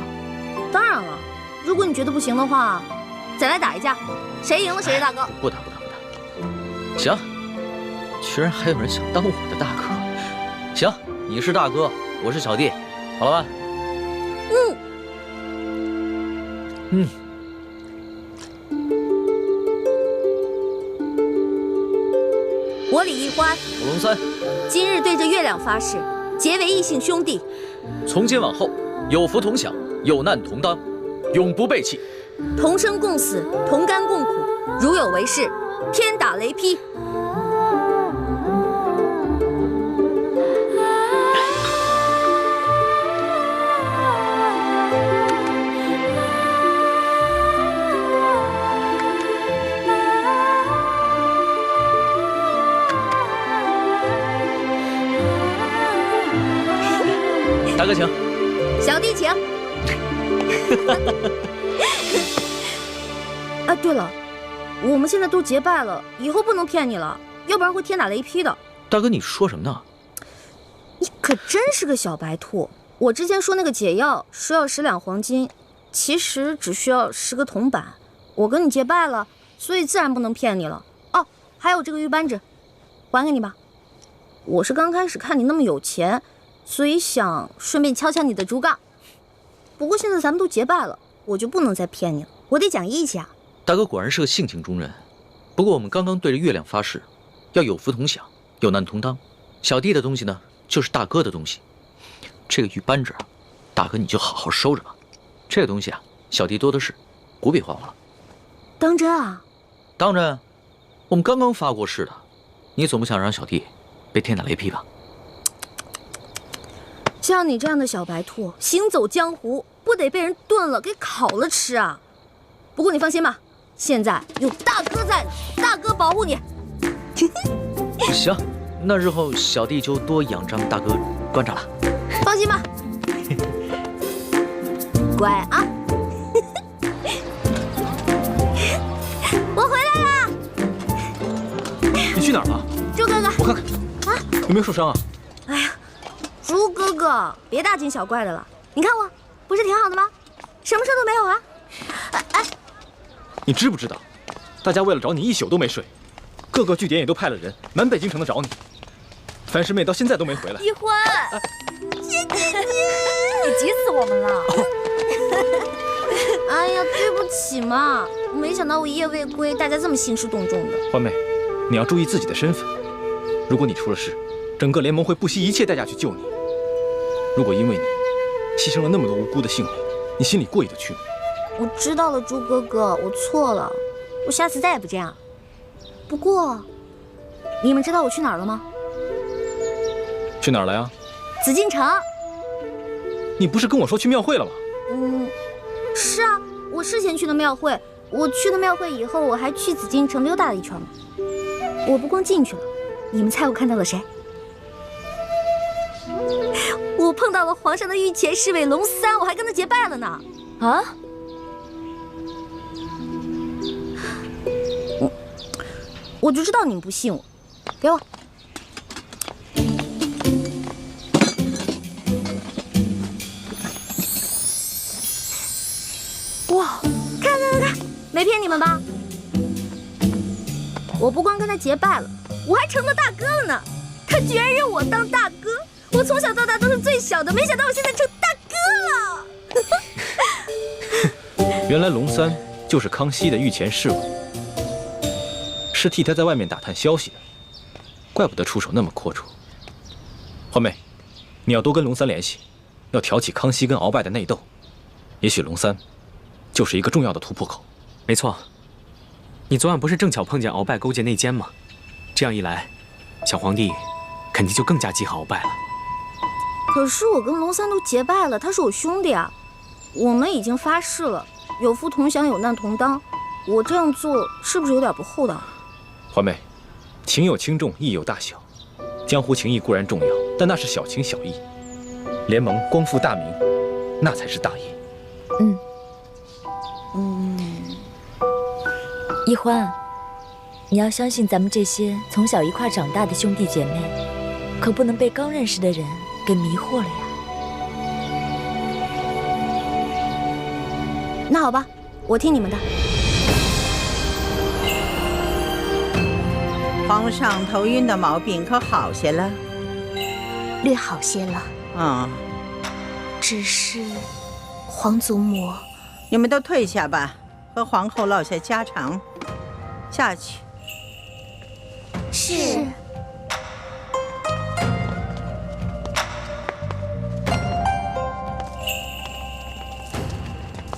当然了，如果你觉得不行的话，再来打一架，谁赢了谁是大哥。不打。行，居然还有人想当我的大哥。行，你是大哥，我是小弟，好了吧？我李易欢，我龙三，今日对着月亮发誓，结为异姓兄弟。从今往后，有福同享，有难同当，永不背弃。同生共死，同甘共苦，如有违誓，天打雷劈。大哥请，小弟请。啊，对了，我们现在都结拜了，以后不能骗你了，要不然会天打雷劈的。大哥，你说什么呢？你可真是个小白兔！我之前说那个解药说要10两黄金，其实只需要10个铜板。我跟你结拜了，所以自然不能骗你了。哦，还有这个玉扳指，还给你吧。我是刚开始看你那么有钱，所以想顺便敲敲你的竹杠。不过现在咱们都结拜了，我就不能再骗你了，我得讲义气啊。大哥果然是个性情中人。不过我们刚刚对着月亮发誓，要有福同享，有难同当。小弟的东西呢，就是大哥的东西。这个玉扳指啊，大哥你就好好收着吧。这个东西啊，小弟多的是，不必还我了。当真啊？当真。我们刚刚发过誓的，你总不想让小弟被天打雷劈吧？像你这样的小白兔，行走江湖不得被人炖了给烤了吃啊！不过你放心吧，现在有大哥在呢，大哥保护你。行，那日后小弟就多仰仗大哥关照了。放心吧，乖啊！我回来了。你去哪儿了？猪哥哥，我看看啊，有没有受伤啊？哎呀，猪哥哥，别大惊小怪的了。你看我不是挺好的吗？什么事都没有啊。哎，你知不知道，大家为了找你一宿都没睡，各个据点也都派了人，满北京城的找你。樊师妹到现在都没回来。一欢，姐，你急死我们了。哎呀，对不起嘛，没想到我一夜未归，大家这么兴师动众的。欢妹，你要注意自己的身份。如果你出了事，整个联盟会不惜一切代价去救你。如果因为你牺牲了那么多无辜的性命，你心里过意得去吗？我知道了，猪哥哥，我错了，我下次再也不这样。不过，你们知道我去哪儿了吗？去哪儿了呀？紫禁城。你不是跟我说去庙会了吗？是啊，我事先去的庙会。我去了庙会以后，我还去紫禁城溜达了一圈呢。我不光进去了，你们猜我看到了谁？我碰到了皇上的御前侍卫龙三，我还跟他结拜了呢。啊？我就知道你们不信我，给我。哇，看，没骗你们吧？我不光跟他结拜了，我还成了大哥了呢。他居然认我当大哥，我从小到大都是最小的，没想到我现在成大哥了。原来龙三就是康熙的御前侍卫，是替他在外面打探消息的，怪不得出手那么阔绰。欢妹，你要多跟龙三联系，要挑起康熙跟鳌拜的内斗，也许龙三就是一个重要的突破口。没错，你昨晚不是正巧碰见鳌拜勾结内奸吗？这样一来，小皇帝肯定就更加记恨鳌拜了。可是我跟龙三都结拜了，他是我兄弟啊，我们已经发誓了，有福同享，有难同当。我这样做是不是有点不厚道？欢妹，情有轻重，义有大小。江湖情义固然重要，但那是小情小义。联盟光复大明，那才是大义。一欢，你要相信咱们这些从小一块长大的兄弟姐妹，可不能被刚认识的人给迷惑了呀。那好吧，我听你们的。皇上头晕的毛病可好些了？略好些了。只是皇祖母，你们都退下吧，和皇后唠些家常。下去。是。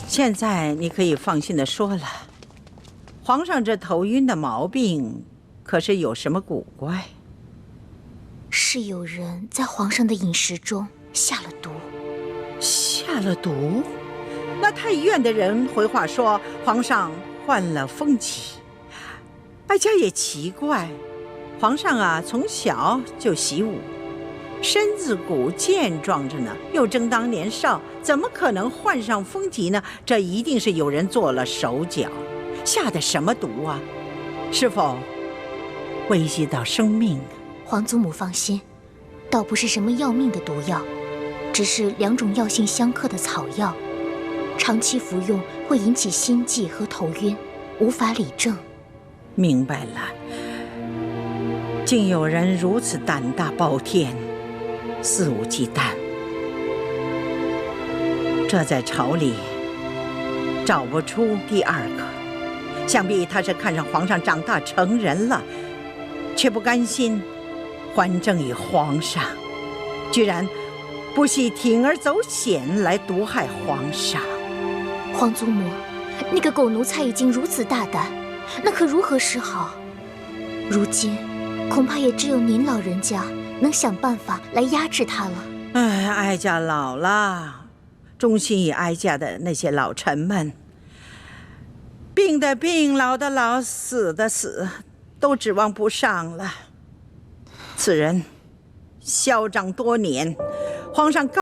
现在你可以放心的说了，皇上这头晕的毛病可是有什么古怪？是有人在皇上的饮食中下了毒。下了毒？那太医院的人回话说皇上患了风疾。哀家也奇怪，皇上啊从小就习武，身子骨健壮着呢，又正当年少，怎么可能患上风疾呢？这一定是有人做了手脚，下的什么毒啊？是否危及到生命？皇祖母放心，倒不是什么要命的毒药，只是2种药性相克的草药，长期服用会引起心悸和头晕，无法理政。明白了，竟有人如此胆大包天，肆无忌惮，这在朝里找不出第二个。想必他是看上皇上长大成人了，却不甘心还政于皇上，居然不惜铤而走险来毒害皇上。皇祖母，那个狗奴才已经如此大胆，那可如何是好？如今恐怕也只有您老人家能想办法来压制他了。哀家老了，忠心于哀家的那些老臣们，病的病，老的老，死的死，都指望不上了。此人嚣张多年，皇上告。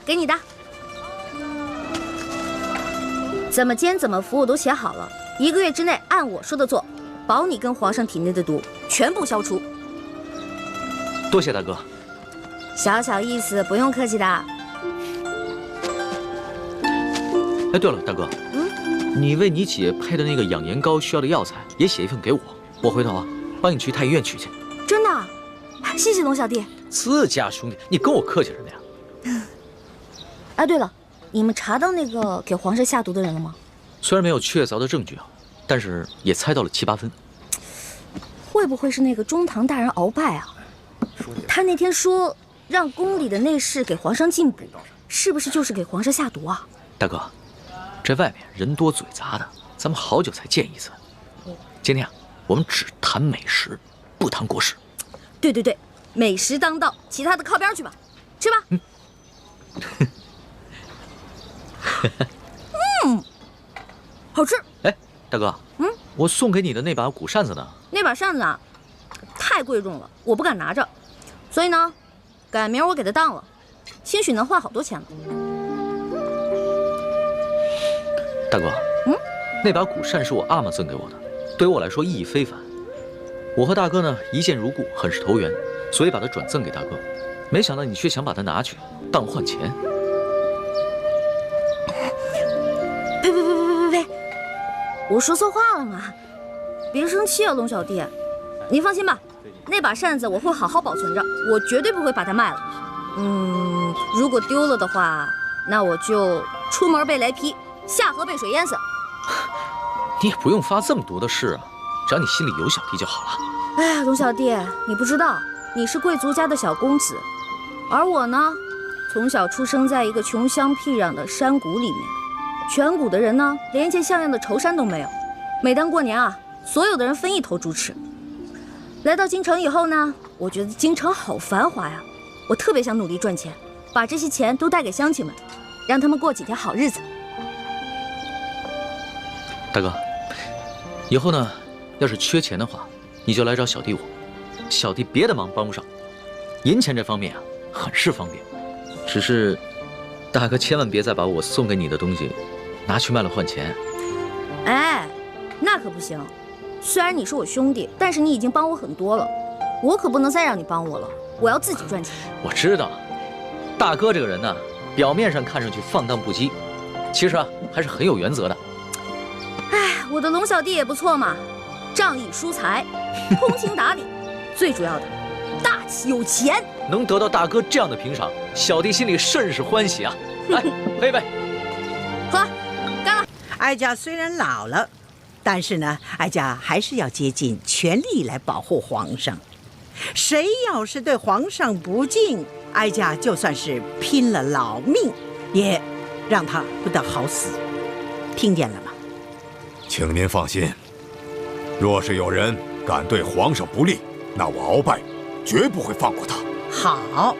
给你的，怎么煎怎么服我都写好了，1个月之内按我说的做，保你跟皇上体内的毒全部消除。多谢大哥。小小意思，不用客气的。哎，对了，大哥，你为你姐配的那个养颜膏需要的药材也写一份给我，我回头帮你去太医院取去。真的？谢谢龙小弟。自家兄弟，你跟我客气什么呀？哎，对了，你们查到那个给皇上下毒的人了吗？虽然没有确凿的证据但是也猜到了7、8分。会不会是那个中堂大人鳌拜啊？他那天说让宫里的内侍给皇上进补，是不是就是给皇上下毒啊？大哥，这外面人多嘴杂的，咱们好久才见一次。今天我们只谈美食，不谈国事。对，美食当道，其他的靠边去吧，吃吧。好吃。哎，大哥，我送给你的那把古扇子呢？那把扇子啊，太贵重了，我不敢拿着，所以呢，改明儿我给它当了，兴许能换好多钱呢。大哥，那把古扇是我阿玛赠给我的，对于我来说意义非凡。我和大哥呢一见如故，很是投缘，所以把它转赠给大哥。没想到你却想把它拿去当换钱。呸！我说错话了嘛，别生气啊，龙小弟。你放心吧，那把扇子我会好好保存着，我绝对不会把它卖了。如果丢了的话，那我就出门被雷劈，下河被水淹死。你也不用发这么多的誓啊，只要你心里有小弟就好了。哎呀，龙小弟，你不知道，你是贵族家的小公子，而我呢，从小出生在一个穷乡僻壤的山谷里面，全谷的人呢，连一件像样的绸衫都没有。每当过年啊，所有的人分一头猪吃。来到京城以后呢，我觉得京城好繁华呀，我特别想努力赚钱，把这些钱都带给乡亲们，让他们过几天好日子。大哥，以后呢，要是缺钱的话，你就来找小弟我，小弟别的忙帮不上，银钱这方面很是方便。只是，大哥千万别再把我送给你的东西拿去卖了换钱。哎，那可不行。虽然你是我兄弟，但是你已经帮我很多了，我可不能再让你帮我了，我要自己赚钱。我知道，大哥这个人呢，表面上看上去放荡不羁，其实还是很有原则的。哎，我的龙小弟也不错嘛，仗义疏财，通情达理，最主要的，大气有钱。能得到大哥这样的评赏，小弟心里甚是欢喜啊！来，喝一杯。喝，干了。哀家虽然老了，但是呢，哀家还是要竭尽全力来保护皇上。谁要是对皇上不敬，哀家就算是拼了老命，也让他不得好死。听见了吗？请您放心，若是有人敢对皇上不利，那我鳌拜绝不会放过他。好，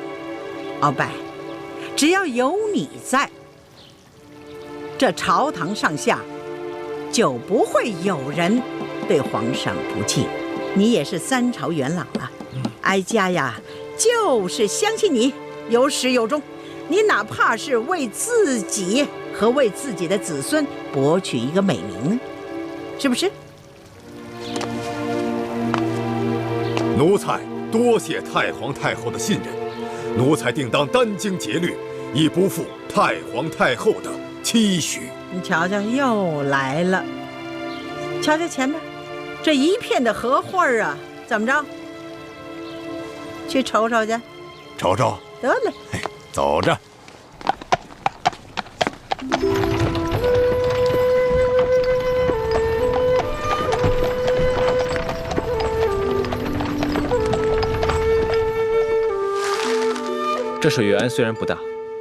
鳌拜，只要有你在，这朝堂上下就不会有人对皇上不敬。你也是3朝元老了，哀家呀，就是相信你有始有终。你哪怕是为自己和为自己的子孙博取一个美名呢，是不是？奴才多谢太皇太后的信任，奴才定当殚精竭虑，以不负太皇太后的期许。你瞧瞧，又来了。瞧瞧前面这一片的荷花啊，怎么着？去瞅瞅去。瞅瞅。得嘞。走着。这水源虽然不大，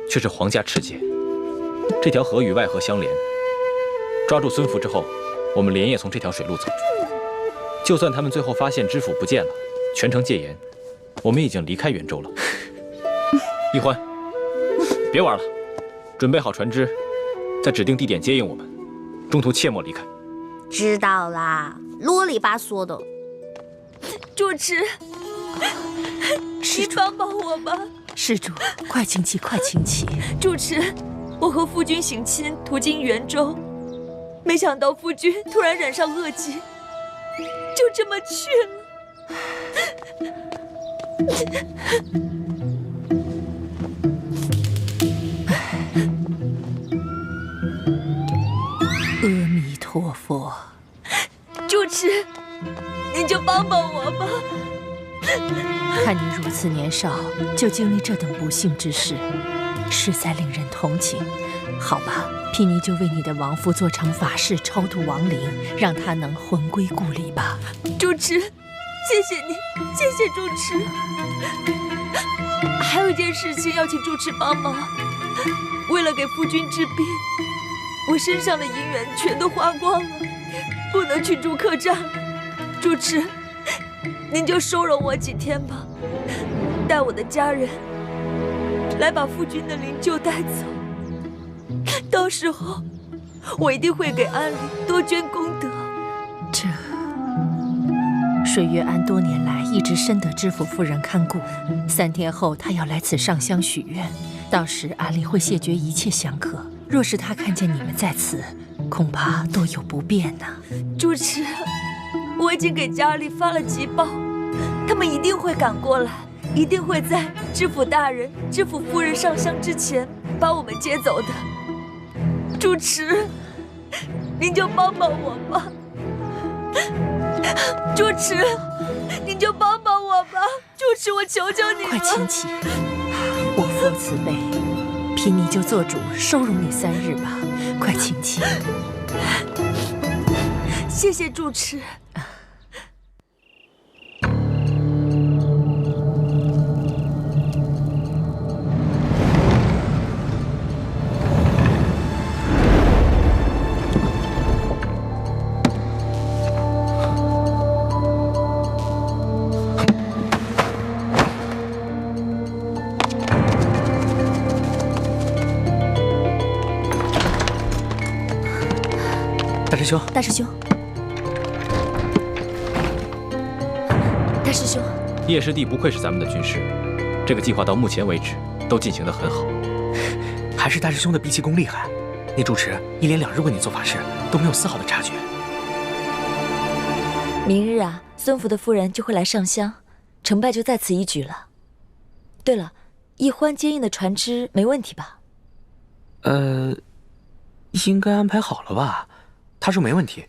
却是皇家赤界。这条河与外河相连，抓住孙福之后，我们连夜从这条水路走。就算他们最后发现知府不见了，全城戒严，我们已经离开元州了。一欢，别玩了，准备好船只，在指定地点接应我们，中途切莫离开。知道啦，啰里吧嗦的。主持，你帮帮我吧。施主，快请起，快请起。主持，我和夫君省亲途经元州，没想到夫君突然染上恶疾，就这么去了。阿弥陀佛。主持，您就帮帮我吧。看你如此年少就经历这等不幸之事，实在令人同情。好吧，毗尼就为你的亡夫做场法事，超度亡灵，让他能魂归故里吧。主持，谢谢你，谢谢主持。还有一件事情要请主持帮忙，为了给夫君治病，我身上的银元全都花光了，不能去住客栈了。主持，您就收容我几天吧，带我的家人来把夫君的灵柩带走。到时候我一定会给安里多捐功德。这水月庵多年来一直深得知府夫人看顾，3天后他要来此上香许愿，到时安里会谢绝一切香客。若是他看见你们在此，恐怕多有不便呢。主持，我已经给家里发了急报，他们一定会赶过来，一定会在知府大人、知府夫人上香之前把我们接走的。主持，您就帮帮我吧。主持，您就帮帮我吧。主持，我求求你了。快请起，我父慈悲，毗尼就做主收容你3日吧。快请起。谢谢主持。大师兄，大师兄，大师兄，叶师弟不愧是咱们的军师，这个计划到目前为止都进行得很好。还是大师兄的逼气功厉害，那住持1连2日为你做法事，都没有丝毫的察觉。明日啊，孙福的夫人就会来上香，成败就在此一举了。对了，一欢接应的船只没问题吧？应该安排好了吧？他说没问题，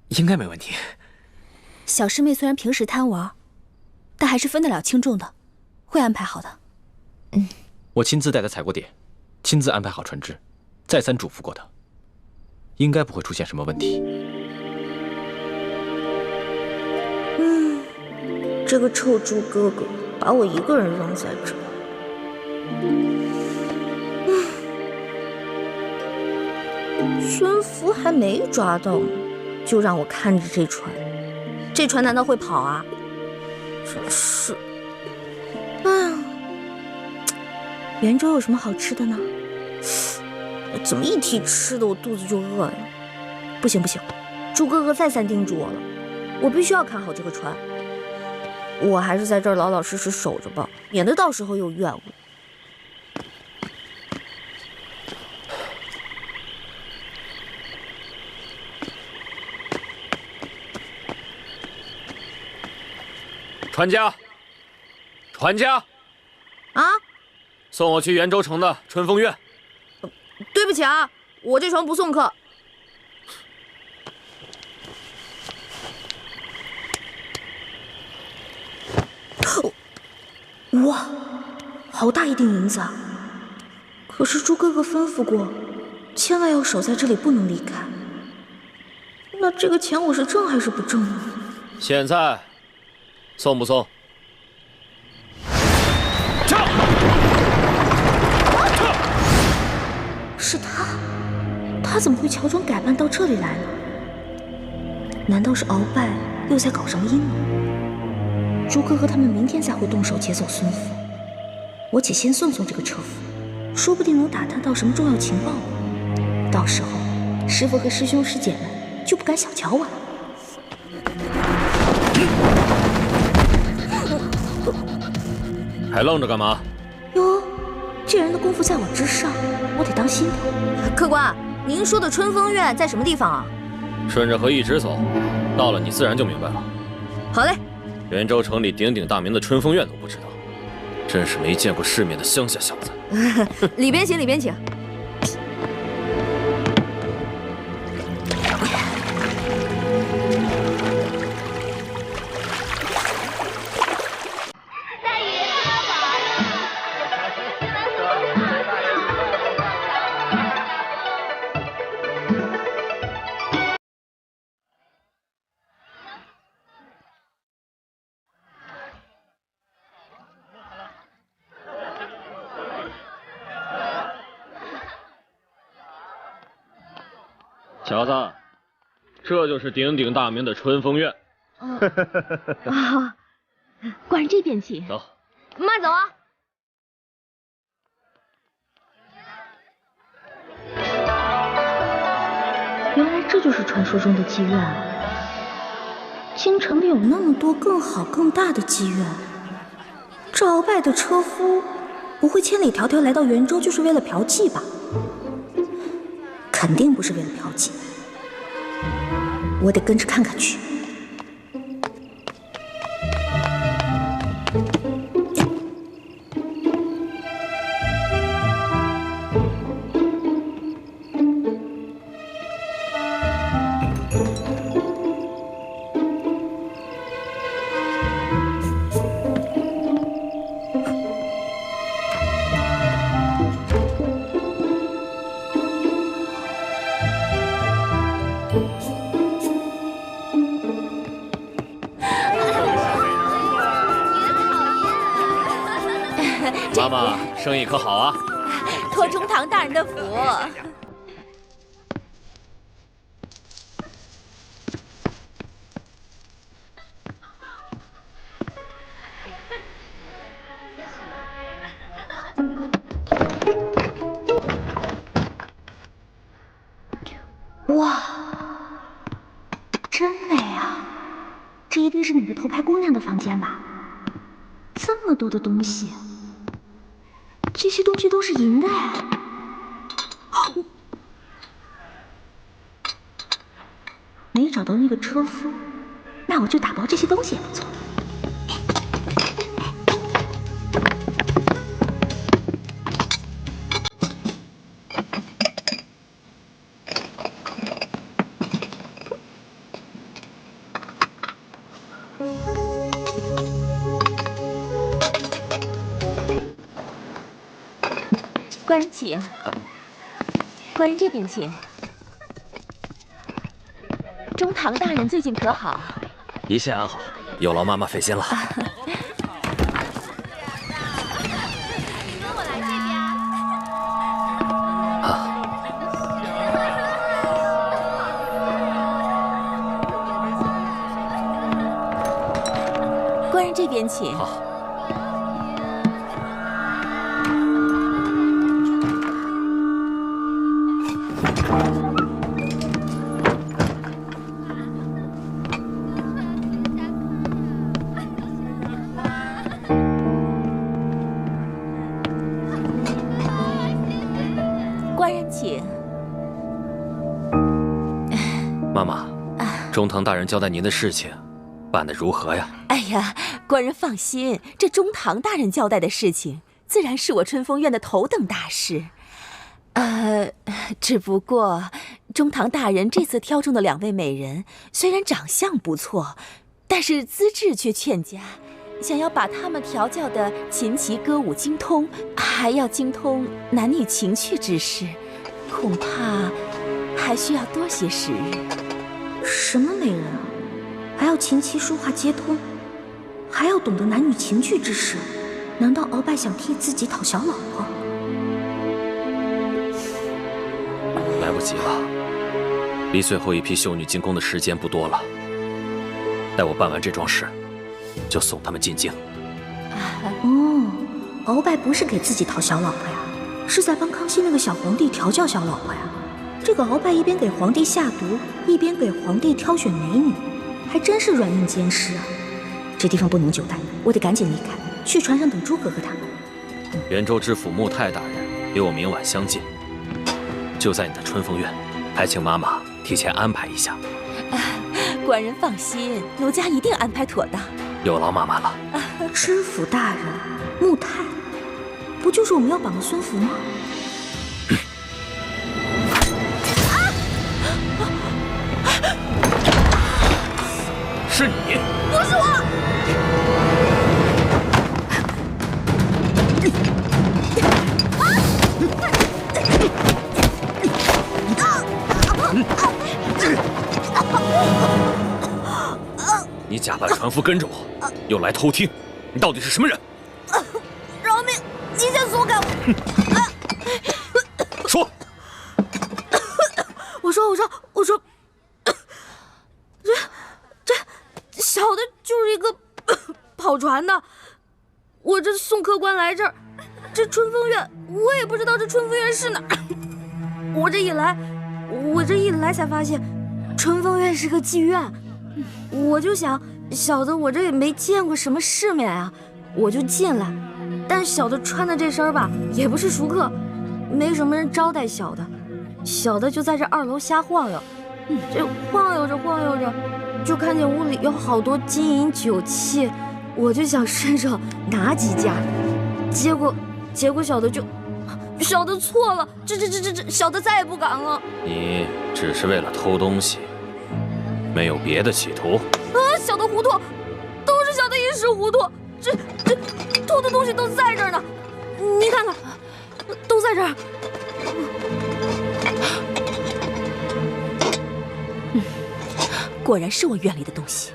应该没问题。小师妹虽然平时贪玩，但还是分得了轻重的，会安排好的。我亲自带他踩过点，亲自安排好船只，再三嘱咐过他，应该不会出现什么问题。这个臭猪哥哥把我一个人扔在这儿。孙福还没抓到呢，就让我看着这船。这船难道会跑啊？真是，元州有什么好吃的呢？怎么一提吃的我肚子就饿呀？不行不行，猪哥哥再三叮嘱我了，我必须要看好这个船。我还是在这儿老老实实守着吧，免得到时候有怨我。船家，船家，啊！送我去元州城的春风院。对不起啊，我这船不送客。好大一锭银子啊！可是朱哥哥吩咐过，千万要守在这里，不能离开。那这个钱我是挣还是不挣呢？现在送不送？是他，他怎么会乔装改扮到这里来呢？难道是鳌拜又在搞什么阴谋？朱哥哥他们明天才会动手劫走孙府，我且先送送这个车夫，说不定能打探到什么重要情报。到时候师傅和师兄师姐们就不敢小瞧我了。还愣着干嘛？哟，这人的功夫在我之上，我得当心点。客官，您说的春风院在什么地方啊？顺着河一直走，到了你自然就明白了。好嘞。元州城里鼎鼎大名的春风院都不知道，真是没见过世面的乡下小子。里边请，里边请。小子，这就是鼎鼎大名的春风院。啊，官人这边请。走，慢走啊！原来这就是传说中的妓院啊！京城里有那么多更好更大的妓院，这鳌拜的车夫不会千里迢迢来到元州就是为了嫖妓吧？肯定不是为了嫖妓，我得跟着看看去。妈妈，生意可好啊？托中堂大人的福。哇，真美啊！这一定是哪个偷拍姑娘的房间吧？这么多的东西。这些东西都是银的呀！没找到那个车夫，那我就打包这些东西也不错。官人请，官人这边请。中堂大人最近可好？一切安好，有劳妈妈费心了。官人这边请。好。妈妈，中堂大人交代您的事情，办得如何呀？哎呀，官人放心，这中堂大人交代的事情，自然是我春风院的头等大事。只不过中堂大人这次挑中的2位美人，虽然长相不错，但是资质却欠佳，想要把他们调教的琴棋歌舞精通，还要精通男女情趣之事，恐怕还需要多些时日。什么美人啊，还要琴棋书画皆通，还要懂得男女情趣之事？难道鳌拜想替自己讨小老婆？来不及了，离最后一批秀女进宫的时间不多了。待我办完这桩事，就送他们进京。哦，鳌拜不是给自己讨小老婆呀，是在帮康熙那个小皇帝调教小老婆呀。这个鳌拜一边给皇帝下毒，一边给皇帝挑选美女，还真是软硬兼施啊。这地方不能久待，我得赶紧离开，去船上等诸葛和他们。元州知府穆泰大人与我明晚相见，就在你的春风院，还请妈妈提前安排一下。官人放心，奴家一定安排妥当。有劳妈妈了。知府大人，穆泰，不就是我们要绑的孙福吗？是你？不是我。你假扮船夫跟着我，又来偷听，你到底是什么人？饶命！你先松开我！说。我说，这小的就是一个跑船的，我这送客官来这儿，这春风院我也不知道这春风院是哪儿，我这一来才发现，春风院是个妓院，我就想小的我这也没见过什么世面啊，我就进来，但小的穿的这身吧也不是熟客，没什么人招待小的。小的就在这2楼瞎晃悠，这晃悠着，就看见屋里有好多金银酒器，我就想伸手拿几件，结果小的错了，这小的再也不敢了。你只是为了偷东西，没有别的企图？小的糊涂，都是小的一时糊涂，这偷的东西都在这儿呢，你看看，都在这儿。果然是我院里的东西。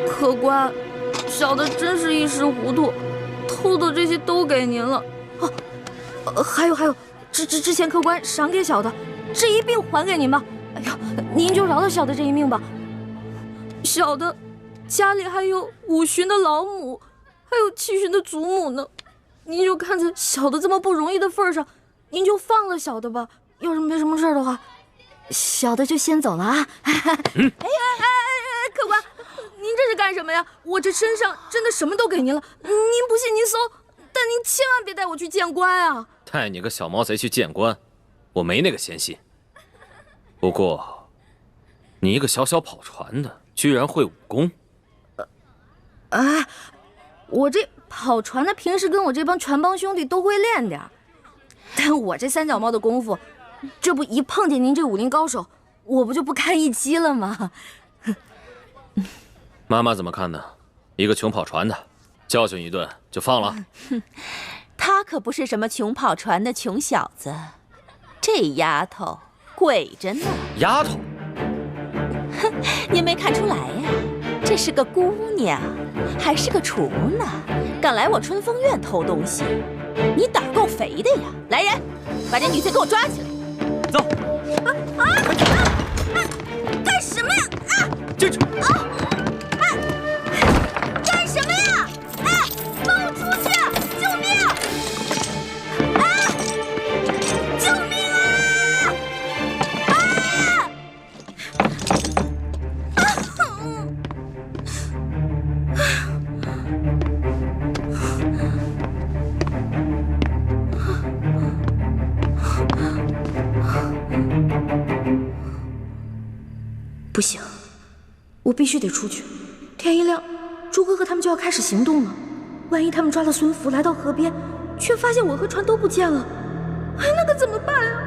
客官，小的真是一时糊涂，偷的这些都给您了。还有，之前客官赏给小的，这一并还给您吧。哎呀，您就饶了小的这一命吧。小的家里还有5旬的老母，还有7旬的祖母呢。您就看在小的这么不容易的份上，您就放了小的吧。要是没什么事的话，小的就先走了啊！客官，您这是干什么呀？我这身上真的什么都给您了，您不信您搜，但您千万别带我去见官啊！带你个小毛贼去见官，我没那个闲心。不过，你一个小小跑船的，居然会武功？我这跑船的平时跟我这帮船帮兄弟都会练点，但我这3脚猫的功夫，这不一碰见您这武林高手，我不就不堪一击了吗？妈妈怎么看呢？一个穷跑船的，教训一顿就放了？他可不是什么穷跑船的穷小子，这丫头鬼着呢。丫头？哼，您没看出来呀？这是个姑娘，还是个厨呢，敢来我春风院偷东西，你胆够肥的呀！来人，把这女贼给我抓起来！走。干什么呀？进去。干什么呀？放我出去！救命！救命不行，我必须得出去。天一亮，诸葛和他们就要开始行动了。万一他们抓了孙福，来到河边，却发现我和船都不见了，那可怎么办呀？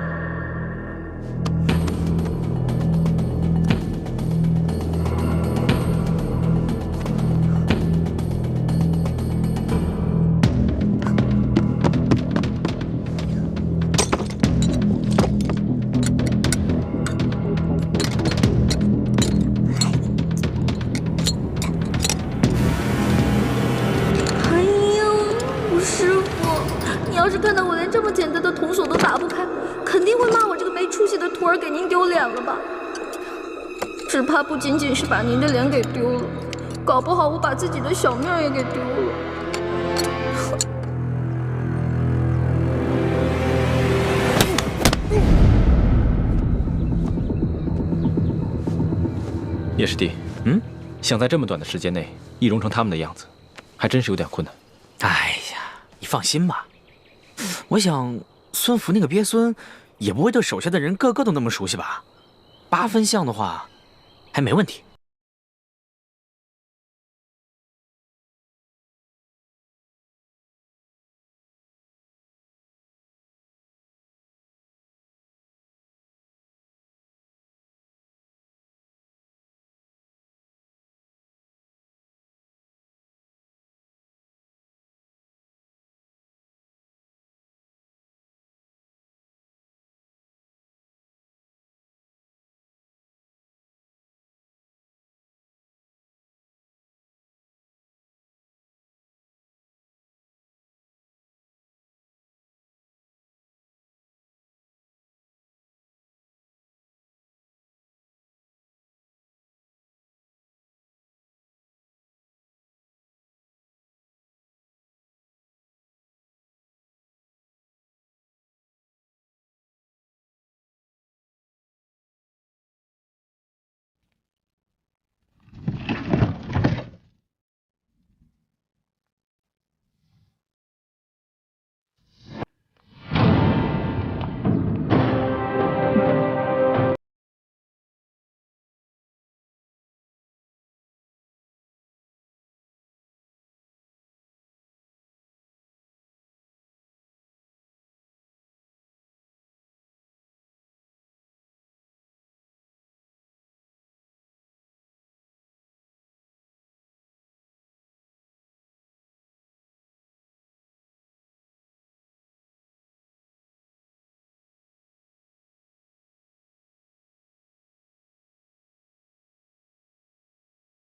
你要是看到我连这么简单的铜锁都打不开，肯定会骂我这个没出息的徒儿给您丢脸了吧？只怕不仅仅是把您的脸给丢了，搞不好我把自己的小命也给丢了。叶师弟，想在这么短的时间内易容成他们的样子，还真是有点困难。哎呀，你放心吧，我想孙福那个鳖孙也不会对手下的人个个都那么熟悉吧？8分像的话，还没问题。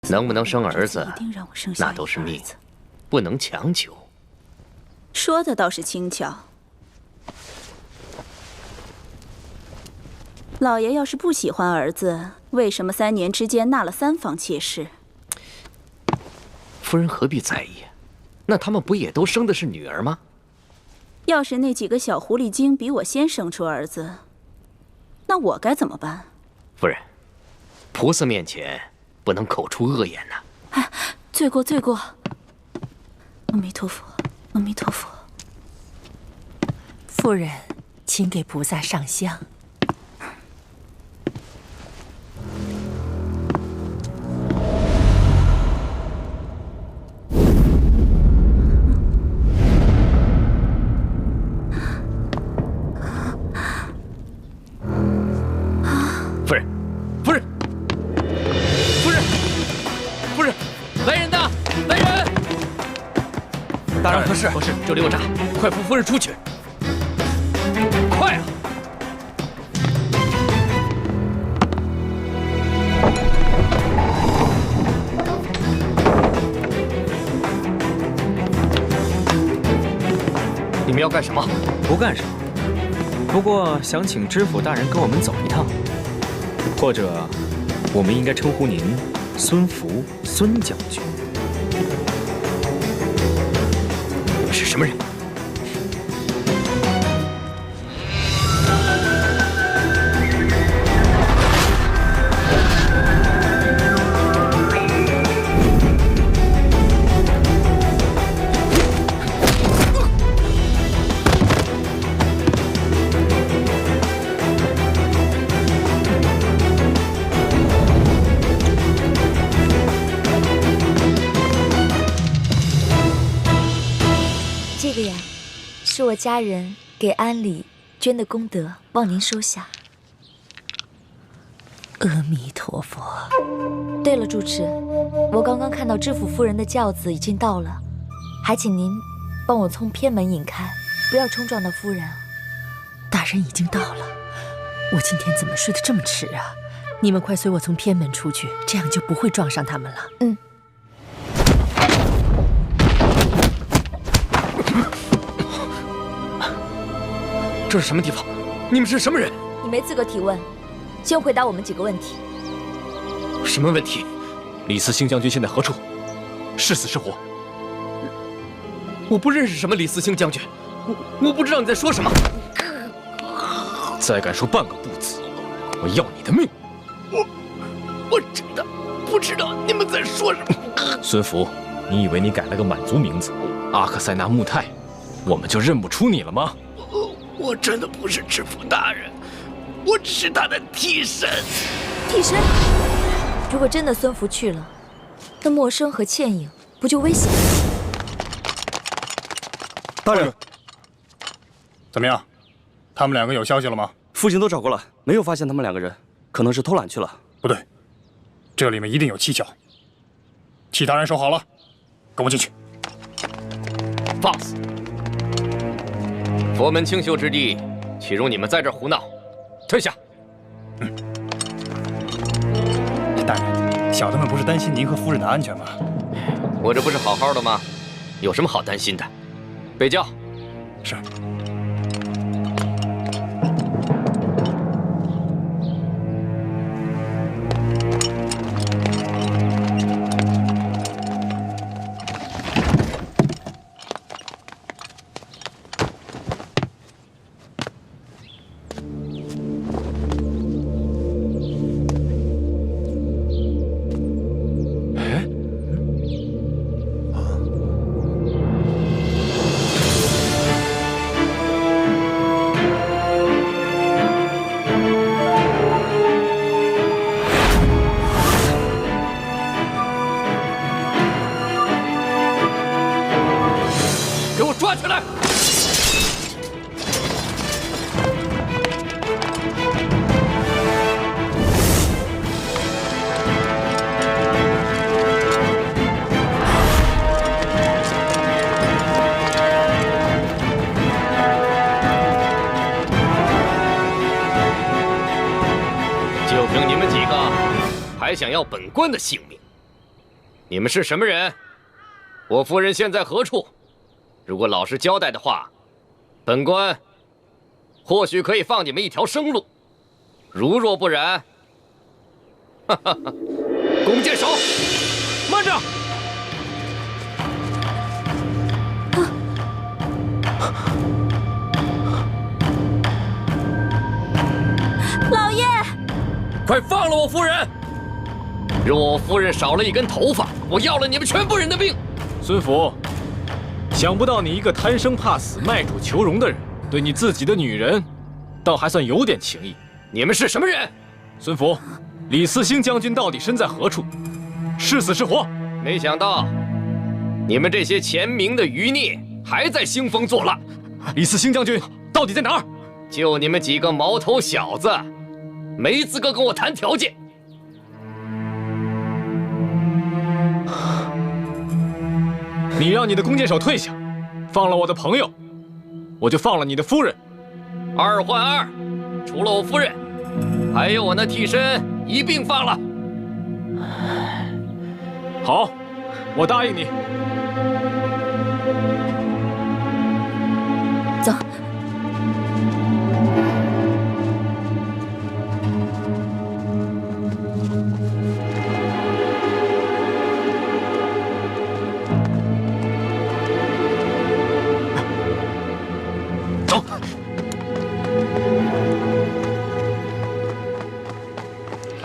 能不能生儿子，那都是命，不能强求。说的倒是轻巧。老爷要是不喜欢儿子，为什么3年之间纳了3房妾室？夫人何必在意？那他们不也都生的是女儿吗？要是那几个小狐狸精比我先生出儿子，那我该怎么办？夫人，菩萨面前不能口出恶言呐。哎，罪过罪过！阿弥陀佛，阿弥陀佛。夫人，请给菩萨上香。夫人，夫人，夫人，夫人，来人呐！来人！大人何事？何事？这里有诈，快扶夫人出去！快啊！你们要干什么？不干什么，不过想请知府大人跟我们走一趟，或者我们应该称呼您孙福孙将军。你们是什么人？这个呀，是我家人给安里捐的功德，望您收下。阿弥陀佛。对了，主持，我刚刚看到知府夫人的轿子已经到了，还请您帮我从偏门引开，不要冲撞到夫人啊。大人已经到了，我今天怎么睡得这么迟啊？你们快随我从偏门出去，这样就不会撞上他们了。嗯。这是什么地方？你们是什么人？你没资格提问，先回答我们几个问题。什么问题？李斯兴将军现在何处？是死是活？我不认识什么李斯兴将军，我不知道你在说什么。再敢说半个不字，我要你的命！我真的不知道你们在说什么。孙福，你以为你改了个满族名字阿克塞纳穆泰，我们就认不出你了吗？我真的不是知府大人，我只是他的替身。替身？如果真的孙福去了，那默笙和倩影不就危险了？大人，怎么样？他们两个有消息了吗？父亲都找过了，没有发现他们两个人，可能是偷懒去了。不对，这里面一定有蹊跷。其他人收好了，跟我进去。放肆！佛门清修之地，岂容你们在这儿胡闹？退下！大人，小的们不是担心您和夫人的安全吗？我这不是好好的吗？有什么好担心的？备轿。是。抓起来！就凭你们几个，还想要本官的性命？你们是什么人？我夫人现在何处？如果老实交代的话，本官或许可以放你们一条生路；如若不然，哈哈哈！弓箭手，慢着！老爷，快放了我夫人！若我夫人少了一根头发，我要了你们全部人的命！孙福。想不到你一个贪生怕死、卖主求荣的人，对你自己的女人，倒还算有点情义。你们是什么人？孙福，李嗣兴将军到底身在何处？是死是活？没想到，你们这些前明的余孽还在兴风作浪。李嗣兴将军到底在哪儿？就你们几个毛头小子，没资格跟我谈条件。你让你的弓箭手退下，放了我的朋友，我就放了你的夫人。2换2，除了我夫人，还有我那替身一并放了。好，我答应你。走。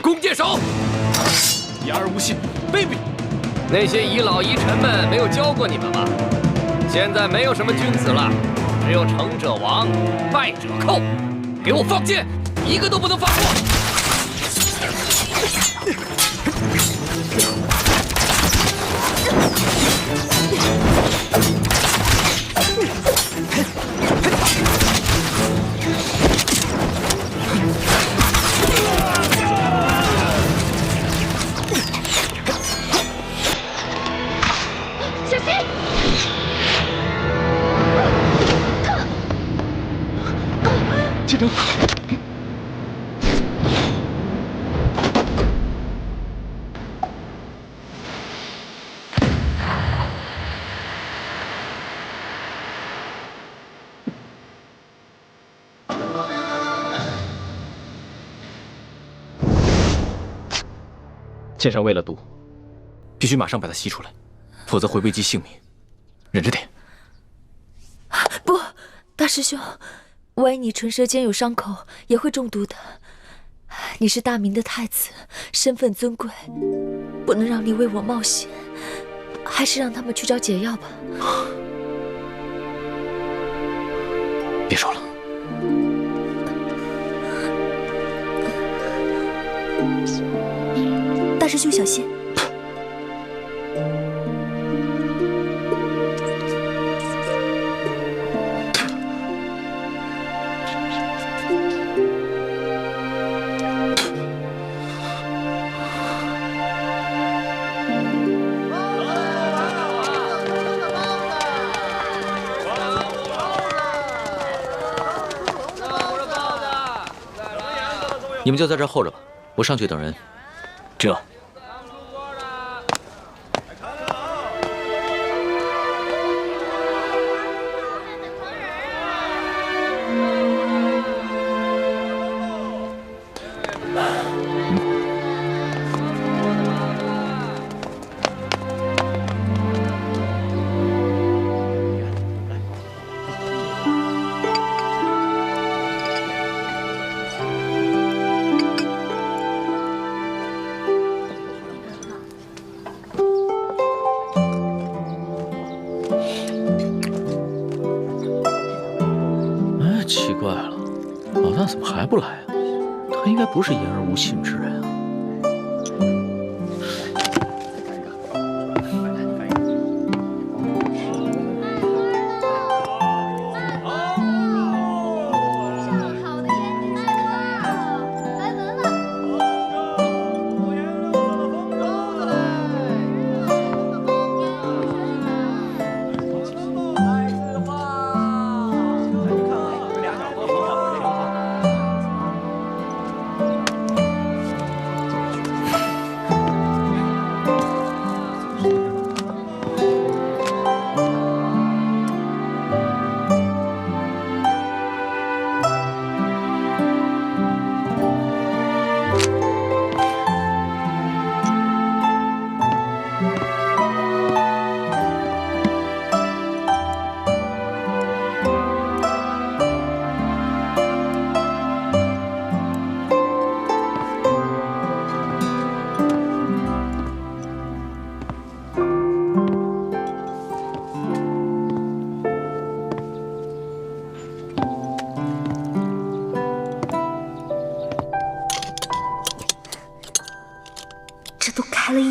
弓箭手，言而无信，卑鄙！那些遗老遗臣们没有教过你们吗？现在没有什么君子了，只有成者亡，败者寇。给我放箭，一个都不能放过！小心！继承。妾身喂了毒，必须马上把它吸出来，否则会危及性命。忍着点。不，大师兄，万一你唇舌间有伤口，也会中毒的。你是大明的太子，身份尊贵，不能让你为我冒险。还是让他们去找解药吧。别说了。大师兄小心。你们就在这儿候着吧，我上去等人。这。奇怪了，老大怎么还不来啊？他应该不是言而无信之人啊。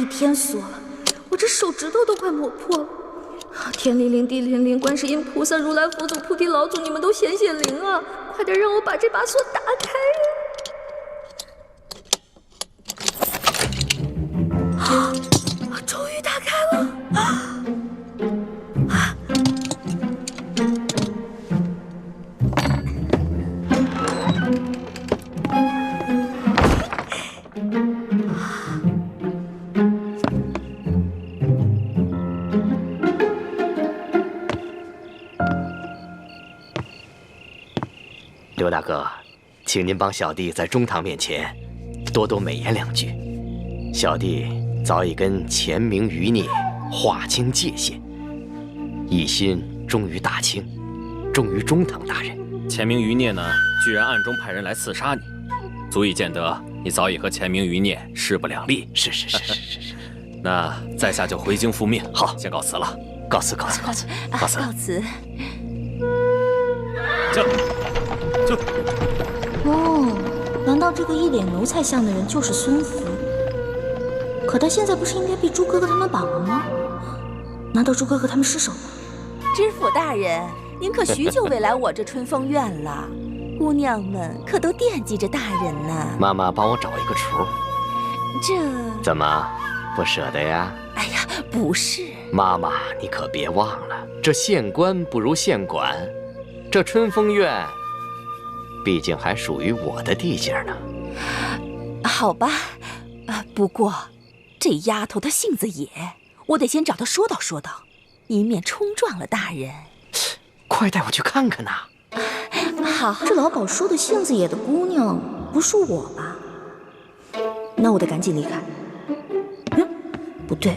天锁了，我这手指头都快磨破了。天灵灵，地灵灵，观世音菩萨、如来佛祖、菩提老祖，你们都显显灵啊！快点让我把这把锁打开啊！终于打开了！刘大哥，请您帮小弟在中堂面前多多美言两句。小弟早已跟钱明余孽划清界限，一心忠于大清，忠于中堂大人。钱明余孽呢，居然暗中派人来刺杀你，足以见得你早已和钱明余孽势不两立。是。那在下就回京复命。好，先告辞了。告辞。告辞。就。哦，难道这个一脸奴才相的人就是孙福？可他现在不是应该被朱哥哥他们绑了吗？难道朱哥哥他们失手了？知府大人，您可许久未来我这春风院了，姑娘们可都惦记着大人呢。妈妈帮我找一个厨。这怎么不舍得呀？哎呀，不是。妈妈，你可别忘了，这县官不如县管，这春风院毕竟还属于我的地界呢。好吧，不过这丫头她性子野，我得先找她说道说道，以免冲撞了大人。快带我去看看呐！好，这老鸨说的性子野的姑娘不是我吧？那我得赶紧离开。不对，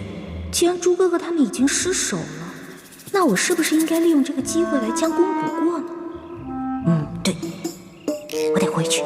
既然猪哥哥他们已经失手了，那我是不是应该利用这个机会来将功补过呢？对，我得回去。